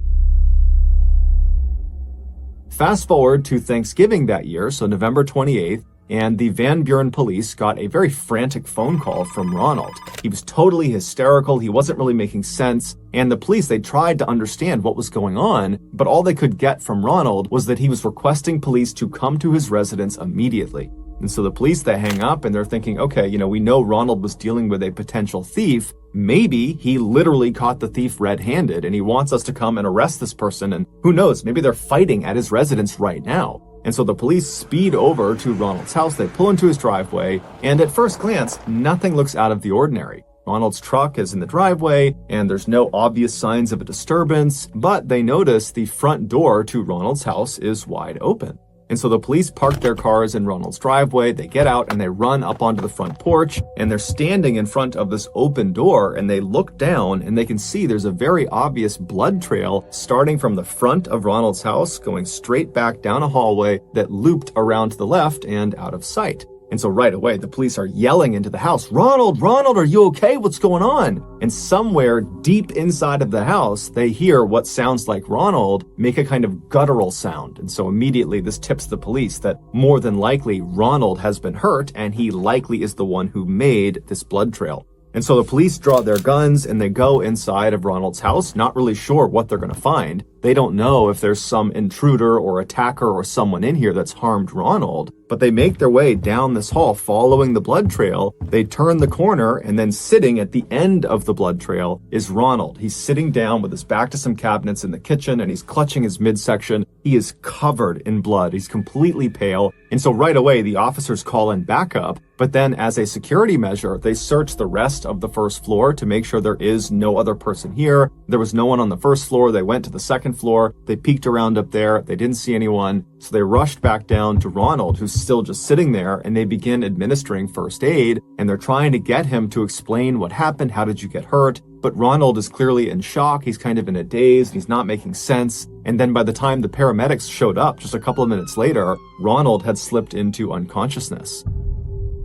A: Fast forward to Thanksgiving that year, so November 28th, and the Van Buren police got a very frantic phone call from Ronald. He was totally hysterical, he wasn't really making sense, and the police, they tried to understand what was going on, but all they could get from Ronald was that he was requesting police to come to his residence immediately. And so the police, they hang up and they're thinking, okay, we know Ronald was dealing with a potential thief. Maybe he literally caught the thief red-handed and he wants us to come and arrest this person. And who knows, maybe they're fighting at his residence right now. And so the police speed over to Ronald's house. They pull into his driveway. And at first glance, nothing looks out of the ordinary. Ronald's truck is in the driveway and there's no obvious signs of a disturbance, but they notice the front door to Ronald's house is wide open. And so the police park their cars in Ronald's driveway, they get out and they run up onto the front porch, and they're standing in front of this open door, and they look down and they can see there's a very obvious blood trail starting from the front of Ronald's house, going straight back down a hallway that looped around to the left and out of sight. And so right away, the police are yelling into the house, Ronald, are you okay? What's going on? And somewhere deep inside of the house, they hear what sounds like Ronald make a kind of guttural sound. And so immediately this tips the police that more than likely Ronald has been hurt and he likely is the one who made this blood trail. And so the police draw their guns and they go inside of Ronald's house, not really sure what they're going to find. They don't know if there's some intruder or attacker or someone in here that's harmed Ronald, but they make their way down this hall following the blood trail. They turn the corner, and then sitting at the end of the blood trail is Ronald. He's sitting down with his back to some cabinets in the kitchen and he's clutching his midsection. He is covered in blood. He's completely pale. And so right away, the officers call in backup, but then as a security measure, they search the rest of the first floor to make sure there is no other person here. There was no one on the first floor. They went to the second floor. They peeked around up there. They didn't see anyone. So they rushed back down to Ronald, who's still just sitting there, and they begin administering first aid, and they're trying to get him to explain what happened. How did you get hurt? But Ronald is clearly in shock. He's kind of in a daze. He's not making sense. And then by the time the paramedics showed up just a couple of minutes later, Ronald had slipped into unconsciousness.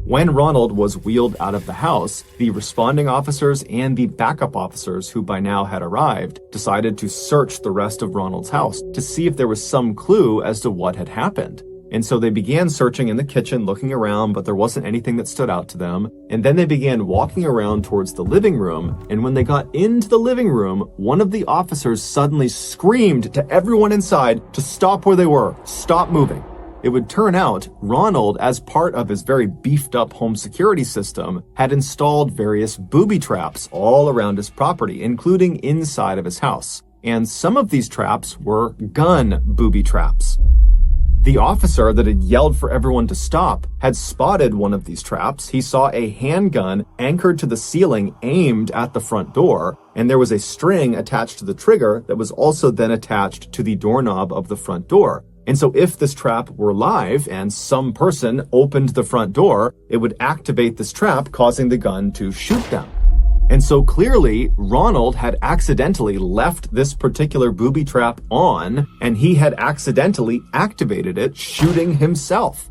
A: When Ronald was wheeled out of the house, the responding officers and the backup officers, who by now had arrived, decided to search the rest of Ronald's house to see if there was some clue as to what had happened. And so they began searching in the kitchen, looking around, but there wasn't anything that stood out to them. And then they began walking around towards the living room. And when they got into the living room, one of the officers suddenly screamed to everyone inside to stop where they were, stop moving. It would turn out Ronald, as part of his very beefed up home security system, had installed various booby traps all around his property, including inside of his house. And some of these traps were gun booby traps. The officer that had yelled for everyone to stop had spotted one of these traps. He saw a handgun anchored to the ceiling aimed at the front door, and there was a string attached to the trigger that was also then attached to the doorknob of the front door. And so if this trap were live and some person opened the front door, it would activate this trap, causing the gun to shoot them. And so clearly, Ronald had accidentally left this particular booby trap on, and he had accidentally activated it, shooting himself.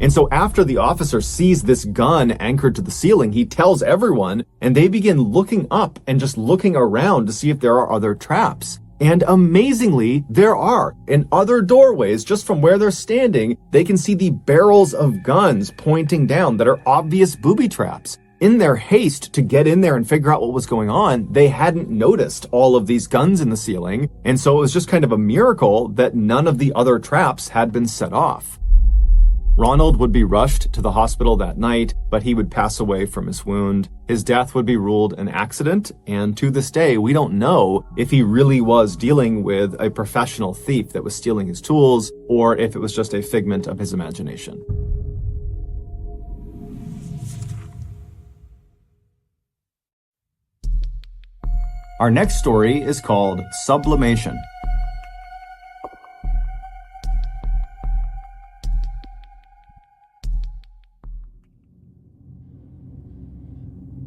A: And so after the officer sees this gun anchored to the ceiling, he tells everyone, and they begin looking up and just looking around to see if there are other traps. And amazingly, there are. In other doorways, just from where they're standing, they can see the barrels of guns pointing down that are obvious booby traps. In their haste to get in there and figure out what was going on, they hadn't noticed all of these guns in the ceiling, and so it was just kind of a miracle that none of the other traps had been set off. Ronald would be rushed to the hospital that night, but he would pass away from his wound. His death would be ruled an accident, and to this day, we don't know if he really was dealing with a professional thief that was stealing his tools, or if it was just a figment of his imagination. Our next story is called Sublimation.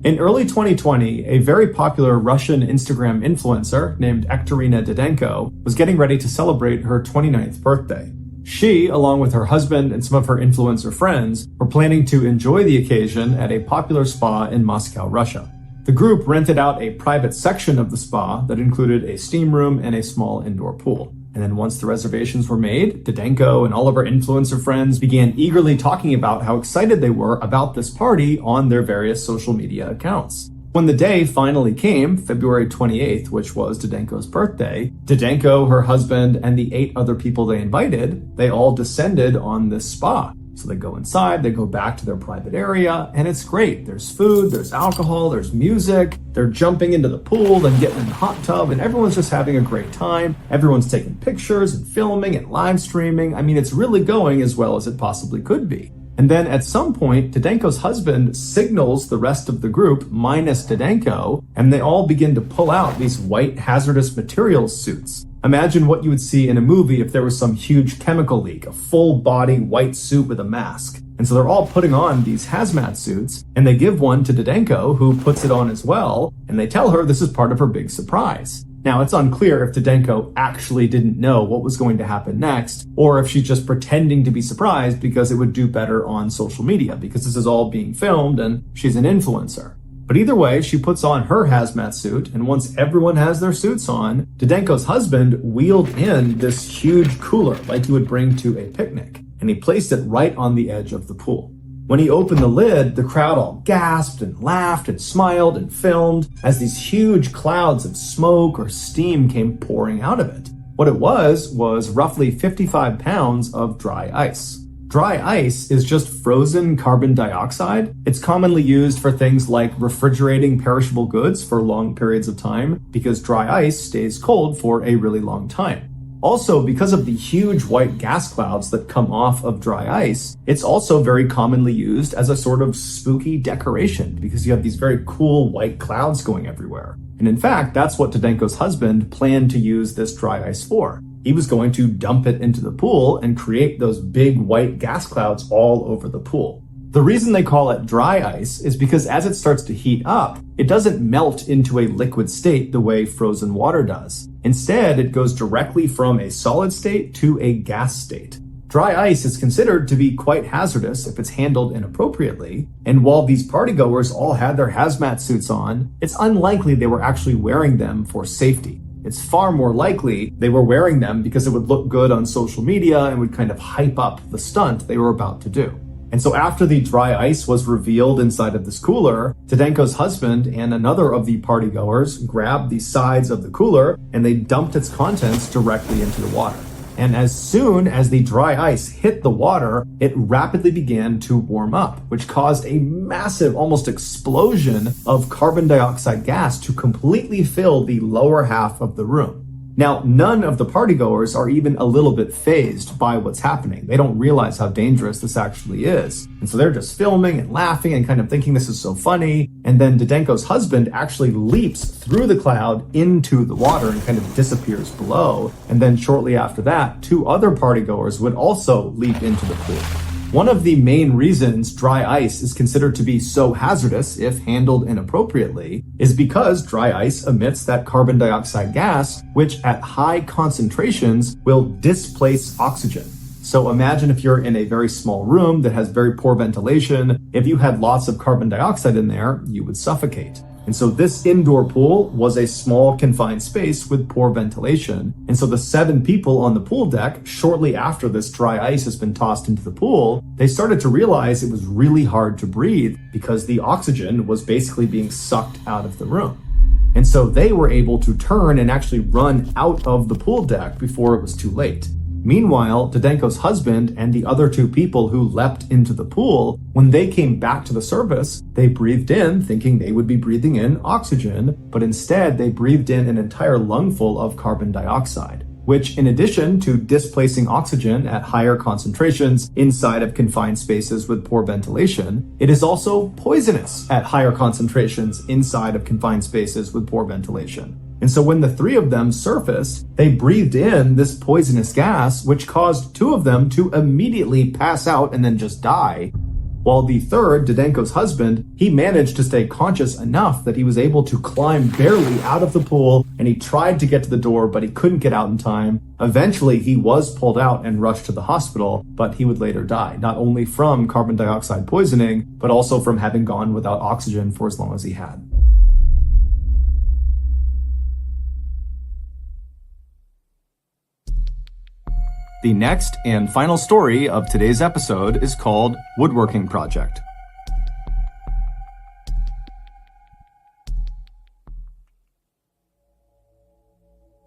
A: In early 2020, a very popular Russian Instagram influencer named Ekterina Didenko was getting ready to celebrate her 29th birthday. She, along with her husband and some of her influencer friends, were planning to enjoy the occasion at a popular spa in Moscow, Russia. The group rented out a private section of the spa that included a steam room and a small indoor pool. And then once the reservations were made, Didenko and all of her influencer friends began eagerly talking about how excited they were about this party on their various social media accounts. When the day finally came, February 28th, which was Didenko's birthday, Didenko, her husband, and the 8 other people they invited, they all descended on this spa. So they go inside, they go back to their private area, and it's great. There's food, there's alcohol, there's music, they're jumping into the pool, then getting in the hot tub, and everyone's just having a great time. Everyone's taking pictures and filming and live streaming. I mean, it's really going as well as it possibly could be. And then at some point, Didenko's husband signals the rest of the group, minus Didenko, and they all begin to pull out these white hazardous materials suits. Imagine what you would see in a movie if there was some huge chemical leak, a full body white suit with a mask. And so they're all putting on these hazmat suits, and they give one to Didenko, who puts it on as well, and they tell her this is part of her big surprise. Now, it's unclear if Didenko actually didn't know what was going to happen next, or if she's just pretending to be surprised because it would do better on social media, because this is all being filmed and she's an influencer. But either way, she puts on her hazmat suit, and once everyone has their suits on, Didenko's husband wheeled in this huge cooler like you would bring to a picnic, and he placed it right on the edge of the pool. When he opened the lid, the crowd all gasped and laughed and smiled and filmed as these huge clouds of smoke or steam came pouring out of it. What it was roughly 55 pounds of dry ice. Dry ice is just frozen carbon dioxide. It's commonly used for things like refrigerating perishable goods for long periods of time because dry ice stays cold for a really long time. Also, because of the huge white gas clouds that come off of dry ice, it's also very commonly used as a sort of spooky decoration because you have these very cool white clouds going everywhere. And in fact, that's what Didenko's husband planned to use this dry ice for. He was going to dump it into the pool and create those big white gas clouds all over the pool. The reason they call it dry ice is because as it starts to heat up, it doesn't melt into a liquid state the way frozen water does. Instead, it goes directly from a solid state to a gas state. Dry ice is considered to be quite hazardous if it's handled inappropriately, and while these partygoers all had their hazmat suits on, it's unlikely they were actually wearing them for safety. It's far more likely they were wearing them because it would look good on social media and would kind of hype up the stunt they were about to do. And so after the dry ice was revealed inside of this cooler, Didenko's husband and another of the partygoers grabbed the sides of the cooler and they dumped its contents directly into the water. And as soon as the dry ice hit the water, it rapidly began to warm up, which caused a massive, almost explosion of carbon dioxide gas to completely fill the lower half of the room. Now, none of the partygoers are even a little bit fazed by what's happening. They don't realize how dangerous this actually is. And so they're just filming and laughing and kind of thinking this is so funny. And then Didenko's husband actually leaps through the cloud into the water and kind of disappears below. And then shortly after that, 2 other partygoers would also leap into the pool. One of the main reasons dry ice is considered to be so hazardous if handled inappropriately is because dry ice emits that carbon dioxide gas, which at high concentrations will displace oxygen. So imagine if you're in a very small room that has very poor ventilation. If you had lots of carbon dioxide in there, you would suffocate. And so this indoor pool was a small confined space with poor ventilation. And so the 7 people on the pool deck, shortly after this dry ice has been tossed into the pool, they started to realize it was really hard to breathe because the oxygen was basically being sucked out of the room. And so they were able to turn and actually run out of the pool deck before it was too late. Meanwhile, Didenko's husband and the other 2 people who leapt into the pool, when they came back to the surface, they breathed in thinking they would be breathing in oxygen, but instead they breathed in an entire lungful of carbon dioxide, which in addition to displacing oxygen at higher concentrations inside of confined spaces with poor ventilation, it is also poisonous at higher concentrations inside of confined spaces with poor ventilation. And so when the 3 of them surfaced, they breathed in this poisonous gas, which caused 2 of them to immediately pass out and then just die. While the third, Didenko's husband, he managed to stay conscious enough that he was able to climb barely out of the pool, and he tried to get to the door, but he couldn't get out in time. Eventually, he was pulled out and rushed to the hospital, but he would later die, not only from carbon dioxide poisoning, but also from having gone without oxygen for as long as he had. The next and final story of today's episode is called Woodworking Project.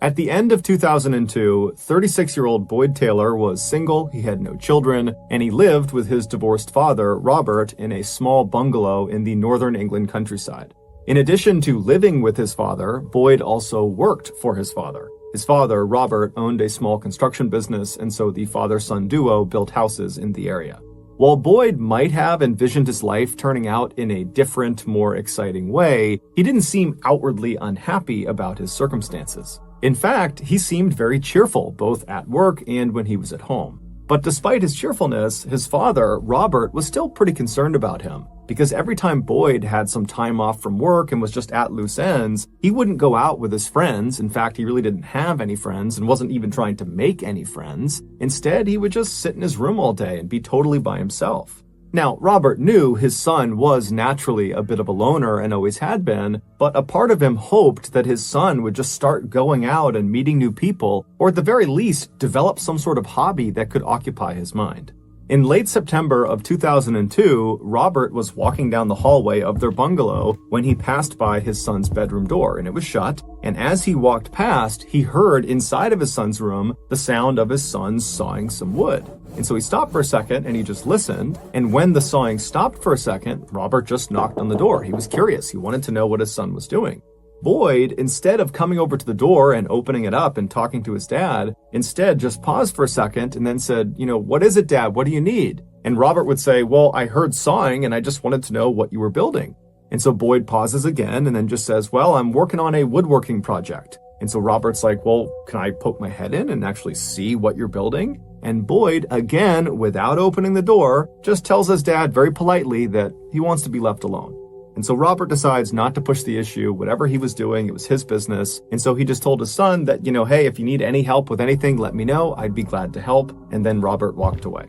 A: At the end of 2002, 36-year-old Boyd Taylor was single, he had no children, and he lived with his divorced father, Robert, in a small bungalow in the northern England countryside. In addition to living with his father, Boyd also worked for his father. His father, Robert, owned a small construction business, and so the father-son duo built houses in the area. While Boyd might have envisioned his life turning out in a different, more exciting way, he didn't seem outwardly unhappy about his circumstances. In fact, he seemed very cheerful, both at work and when he was at home. But despite his cheerfulness, his father, Robert, was still pretty concerned about him, because every time Boyd had some time off from work and was just at loose ends, he wouldn't go out with his friends. In fact, he really didn't have any friends and wasn't even trying to make any friends. Instead, he would just sit in his room all day and be totally by himself. Now, Robert knew his son was naturally a bit of a loner and always had been, but a part of him hoped that his son would just start going out and meeting new people, or at the very least, develop some sort of hobby that could occupy his mind. In late September of 2002, Robert was walking down the hallway of their bungalow when he passed by his son's bedroom door, and it was shut. And as he walked past, he heard inside of his son's room the sound of his son sawing some wood. And so he stopped for a second and he just listened. And when the sawing stopped for a second, Robert just knocked on the door. He was curious. He wanted to know what his son was doing. Boyd, instead of coming over to the door and opening it up and talking to his dad, instead just paused for a second and then said, "What is it, Dad? What do you need?" And Robert would say, "Well, I heard sawing and I just wanted to know what you were building." And so Boyd pauses again and then just says, "Well, I'm working on a woodworking project." And so Robert's like, "Well, can I poke my head in and actually see what you're building?" And Boyd, again, without opening the door, just tells his dad very politely that he wants to be left alone. And so Robert decides not to push the issue. Whatever he was doing, it was his business. And so he just told his son that, "Hey, if you need any help with anything, let me know. I'd be glad to help." And then Robert walked away.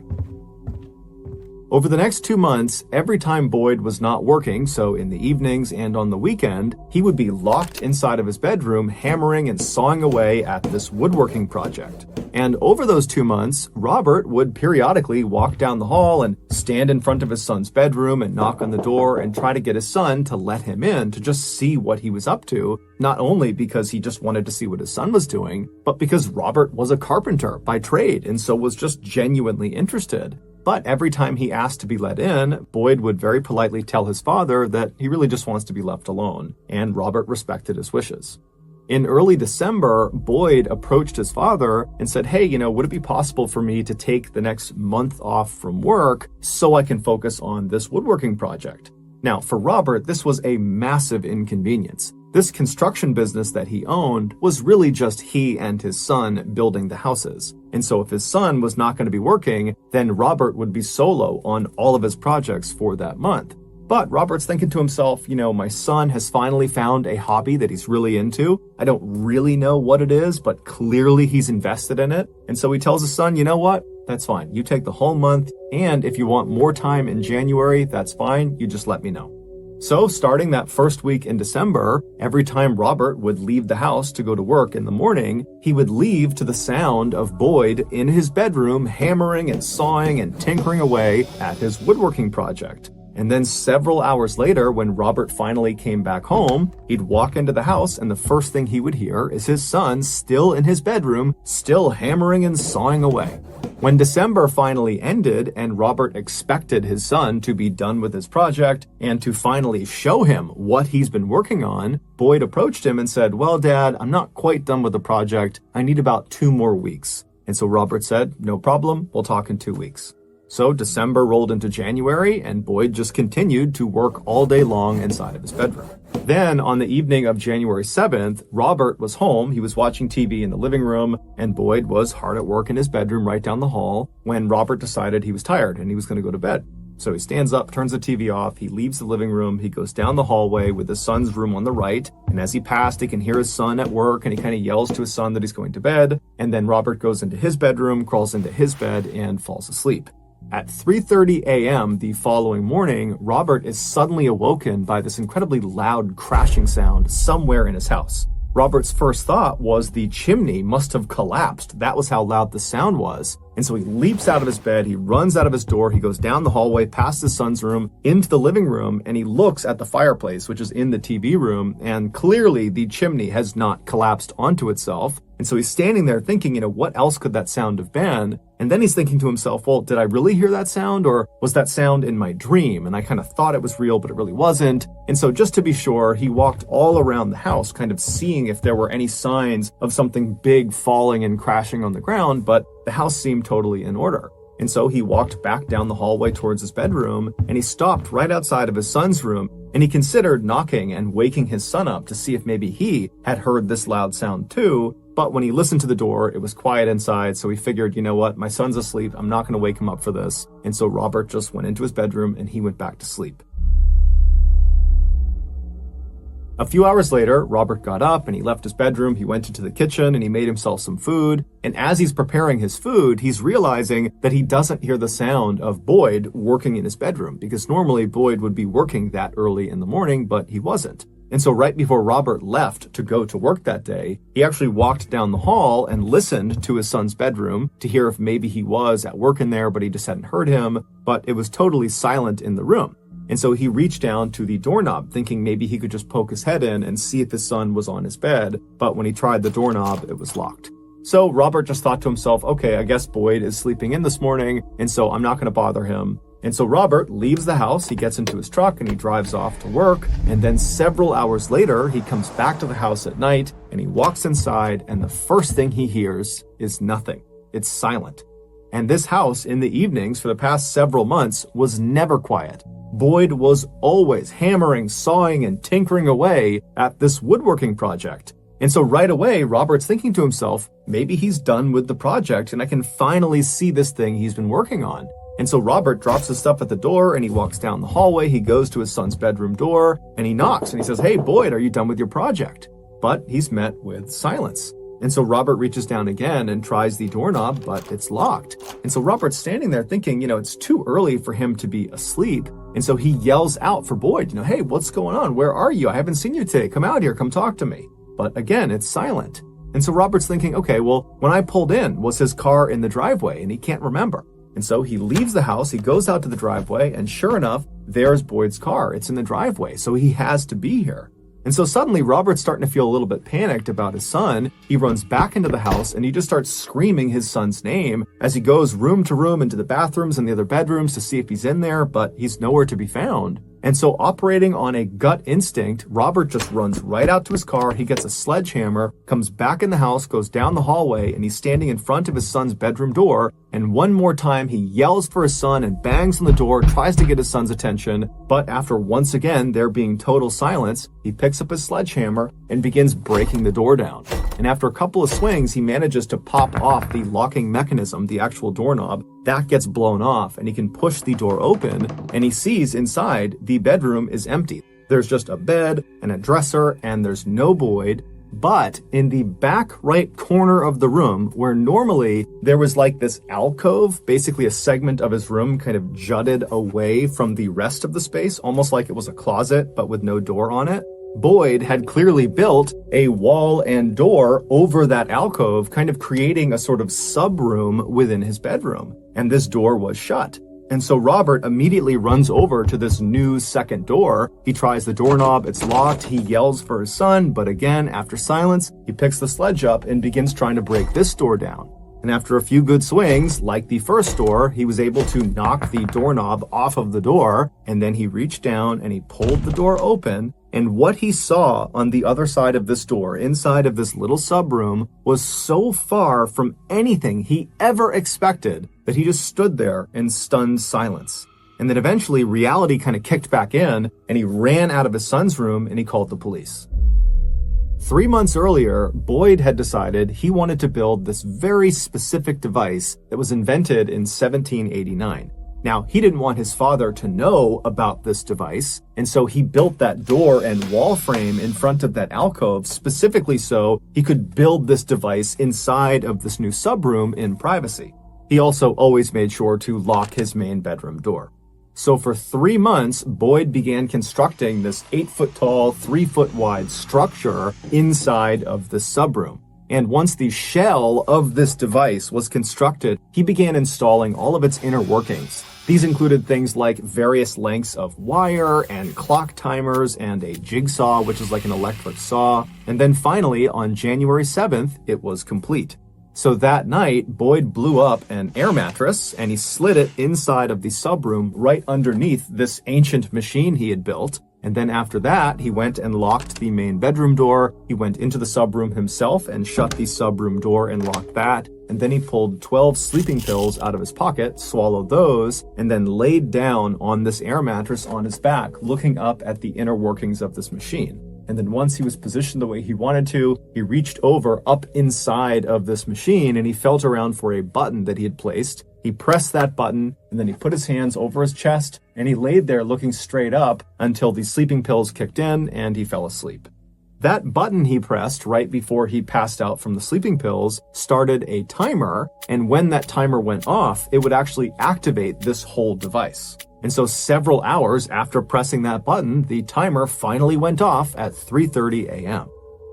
A: Over the next 2 months, every time Boyd was not working, so in the evenings and on the weekend, he would be locked inside of his bedroom, hammering and sawing away at this woodworking project. And over those 2 months, Robert would periodically walk down the hall and stand in front of his son's bedroom and knock on the door and try to get his son to let him in to just see what he was up to, not only because he just wanted to see what his son was doing, but because Robert was a carpenter by trade and so was just genuinely interested. But every time he asked to be let in, Boyd would very politely tell his father that he really just wants to be left alone, and Robert respected his wishes. In early December, Boyd approached his father and said, "Hey, would it be possible for me to take the next month off from work so I can focus on this woodworking project?" Now, for Robert, this was a massive inconvenience. This construction business that he owned was really just he and his son building the houses. And so if his son was not going to be working, then Robert would be solo on all of his projects for that month. But Robert's thinking to himself, my son has finally found a hobby that he's really into. I don't really know what it is, but clearly he's invested in it. And so he tells his son, "You know what? That's fine. You take the whole month. And if you want more time in January, that's fine. You just let me know." So starting that first week in December, every time Robert would leave the house to go to work in the morning, he would leave to the sound of Boyd in his bedroom hammering and sawing and tinkering away at his woodworking project. And then several hours later, when Robert finally came back home, he'd walk into the house and the first thing he would hear is his son still in his bedroom, still hammering and sawing away. When December finally ended and Robert expected his son to be done with his project and to finally show him what he's been working on, Boyd approached him and said, "Well, Dad, I'm not quite done with the project. I need about 2 more weeks." And so Robert said, "No problem. We'll talk in 2 weeks." So December rolled into January, and Boyd just continued to work all day long inside of his bedroom. Then, on the evening of January 7th, Robert was home. He was watching TV in the living room, and Boyd was hard at work in his bedroom right down the hall when Robert decided he was tired and he was going to go to bed. So he stands up, turns the TV off, he leaves the living room, he goes down the hallway with his son's room on the right, and as he passed, he can hear his son at work, and he kind of yells to his son that he's going to bed, and then Robert goes into his bedroom, crawls into his bed, and falls asleep. At 3:30 a.m. the following morning, Robert is suddenly awoken by this incredibly loud crashing sound somewhere in his house. Robert's first thought was the chimney must have collapsed. That was how loud the sound was. And so he leaps out of his bed, he runs out of his door, he goes down the hallway, past his son's room, into the living room, and he looks at the fireplace, which is in the TV room, and clearly the chimney has not collapsed onto itself. And so he's standing there thinking, what else could that sound have been? And then he's thinking to himself, well, did I really hear that sound, or was that sound in my dream? And I kind of thought it was real, but it really wasn't. And so just to be sure, he walked all around the house, kind of seeing if there were any signs of something big falling and crashing on the ground, but the house seemed totally in order. And so he walked back down the hallway towards his bedroom, and he stopped right outside of his son's room, and he considered knocking and waking his son up to see if maybe he had heard this loud sound too. But when he listened to the door, it was quiet inside, so he figured, you know what, my son's asleep, I'm not going to wake him up for this. And so Robert just went into his bedroom and he went back to sleep. A few hours later, Robert got up and he left his bedroom, he went into the kitchen and he made himself some food. And as he's preparing his food, he's realizing that he doesn't hear the sound of Boyd working in his bedroom, because normally Boyd would be working that early in the morning, but he wasn't. And so right before Robert left to go to work that day, he actually walked down the hall and listened to his son's bedroom to hear if maybe he was at work in there, but he just hadn't heard him, but it was totally silent in the room. And so he reached down to the doorknob, thinking maybe he could just poke his head in and see if his son was on his bed, but when he tried the doorknob, it was locked. So Robert just thought to himself, okay, I guess Boyd is sleeping in this morning, and so I'm not going to bother him. And so Robert leaves the house, he gets into his truck and he drives off to work. And then several hours later, he comes back to the house at night and he walks inside, and the first thing he hears is nothing. It's silent. And this house in the evenings for the past several months was never quiet. Boyd was always hammering, sawing, and tinkering away at this woodworking project. And so right away, Robert's thinking to himself, maybe he's done with the project and I can finally see this thing he's been working on. And so Robert drops his stuff at the door and he walks down the hallway. He goes to his son's bedroom door and he knocks and he says, "Hey, Boyd, are you done with your project?" But he's met with silence. And so Robert reaches down again and tries the doorknob, but it's locked. And so Robert's standing there thinking, it's too early for him to be asleep. And so he yells out for Boyd, "Hey, what's going on? Where are you? I haven't seen you today. Come out here. Come talk to me." But again, it's silent. And so Robert's thinking, okay, well, when I pulled in, was his car in the driveway? And he can't remember. And so he leaves the house, he goes out to the driveway, and sure enough, there's Boyd's car. It's in the driveway, so he has to be here. And so suddenly Robert's starting to feel a little bit panicked about his son. He runs back into the house and he just starts screaming his son's name as he goes room to room into the bathrooms and the other bedrooms to see if he's in there, but he's nowhere to be found. And so operating on a gut instinct, Robert just runs right out to his car. He gets a sledgehammer, comes back in the house, goes down the hallway, and he's standing in front of his son's bedroom door. And one more time, he yells for his son and bangs on the door, tries to get his son's attention. But after once again there being total silence, he picks up his sledgehammer and begins breaking the door down. And after a couple of swings, he manages to pop off the locking mechanism, the actual doorknob. That gets blown off and he can push the door open, and he sees inside the bedroom is empty. There's just a bed and a dresser and there's no Boyd. But in the back right corner of the room, where normally there was like this alcove, basically a segment of his room kind of jutted away from the rest of the space, almost like it was a closet but with no door on it, Boyd had clearly built a wall and door over that alcove, kind of creating a sort of sub-room within his bedroom. And this door was shut. And so Robert immediately runs over to this new second door. He tries the doorknob, it's locked. He yells for his son, but again, after silence, he picks the sledge up and begins trying to break this door down. And after a few good swings, like the first door, he was able to knock the doorknob off of the door, and then he reached down and he pulled the door open. And what he saw on the other side of this door, inside of this little sub-room, was so far from anything he ever expected that he just stood there in stunned silence. And then eventually reality kind of kicked back in and he ran out of his son's room and he called the police. 3 months earlier, Boyd had decided he wanted to build this very specific device that was invented in 1789. Now, he didn't want his father to know about this device, and so he built that door and wall frame in front of that alcove specifically so he could build this device inside of this new sub-room in privacy. He also always made sure to lock his main bedroom door. So for 3 months, Boyd began constructing this 8-foot-tall, 3-foot-wide structure inside of the sub-room. And once the shell of this device was constructed, he began installing all of its inner workings. These included things like various lengths of wire and clock timers and a jigsaw, which is like an electric saw. And then finally, on January 7th, it was complete. So that night, Boyd blew up an air mattress and he slid it inside of the sub-room right underneath this ancient machine he had built. And then after that, he went and locked the main bedroom door. He went into the sub-room himself and shut the sub-room door and locked that. And then he pulled 12 sleeping pills out of his pocket, swallowed those, and then laid down on this air mattress on his back, looking up at the inner workings of this machine. And then once he was positioned the way he wanted to, he reached over up inside of this machine and he felt around for a button that he had placed. He pressed that button and then he put his hands over his chest and he laid there looking straight up until the sleeping pills kicked in and he fell asleep. That button he pressed right before he passed out from the sleeping pills started a timer, and when that timer went off, it would actually activate this whole device. And so several hours after pressing that button, the timer finally went off at 3:30 a.m.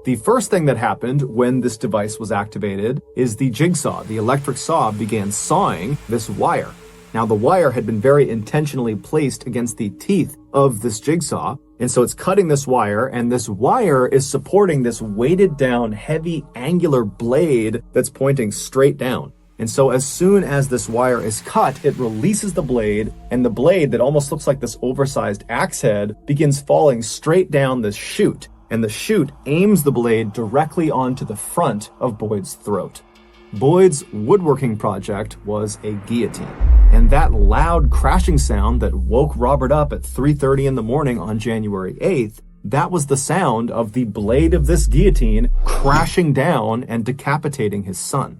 A: The first thing that happened when this device was activated is the jigsaw, the electric saw, began sawing this wire. Now, the wire had been very intentionally placed against the teeth of this jigsaw, and so it's cutting this wire, and this wire is supporting this weighted down, heavy, angular blade that's pointing straight down. And so as soon as this wire is cut, it releases the blade, and the blade that almost looks like this oversized axe head begins falling straight down this chute. And the chute aims the blade directly onto the front of Boyd's throat. Boyd's woodworking project was a guillotine. And that loud crashing sound that woke Robert up at 3:30 in the morning on January 8th, that was the sound of the blade of this guillotine crashing down and decapitating his son.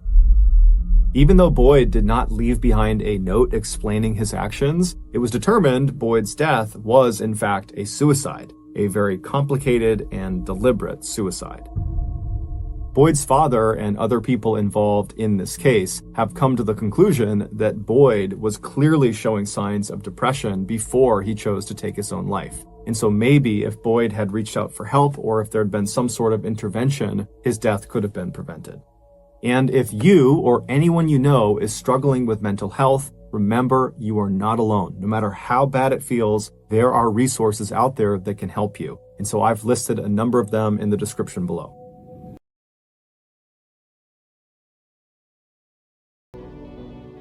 A: Even though Boyd did not leave behind a note explaining his actions, it was determined Boyd's death was in fact a suicide, a very complicated and deliberate suicide. Boyd's father and other people involved in this case have come to the conclusion that Boyd was clearly showing signs of depression before he chose to take his own life. And so maybe if Boyd had reached out for help, or if there had been some sort of intervention, his death could have been prevented. And if you or anyone you know is struggling with mental health, remember you are not alone. No matter how bad it feels, there are resources out there that can help you. And so I've listed a number of them in the description below.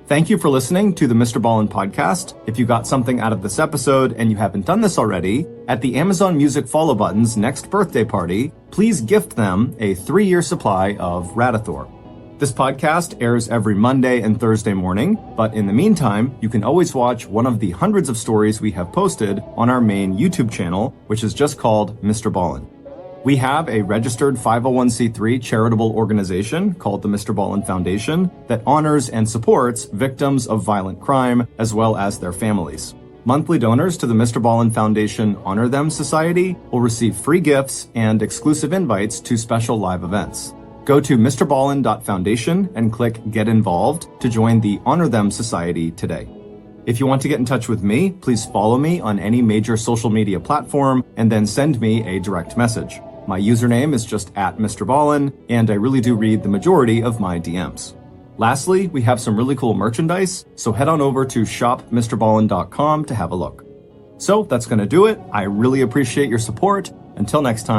A: Thank you for listening to the MrBallen podcast. If you got something out of this episode and you haven't done this already, at the Amazon Music Follow Button's next birthday party, please gift them a 3-year supply of Radithor. This podcast airs every Monday and Thursday morning, but in the meantime, you can always watch one of the hundreds of stories we have posted on our main YouTube channel, which is just called MrBallen. We have a registered 501c3 charitable organization called the MrBallen Foundation that honors and supports victims of violent crime as well as their families. Monthly donors to the MrBallen Foundation Honor Them Society will receive free gifts and exclusive invites to special live events. Go to MrBallen.Foundation and click Get Involved to join the Honor Them Society today. If you want to get in touch with me, please follow me on any major social media platform and then send me a direct message. My username is just @MrBallen, and I really do read the majority of my DMs. Lastly, we have some really cool merchandise, so head on over to shopmrballen.com to have a look. So that's going to do it. I really appreciate your support. Until next time.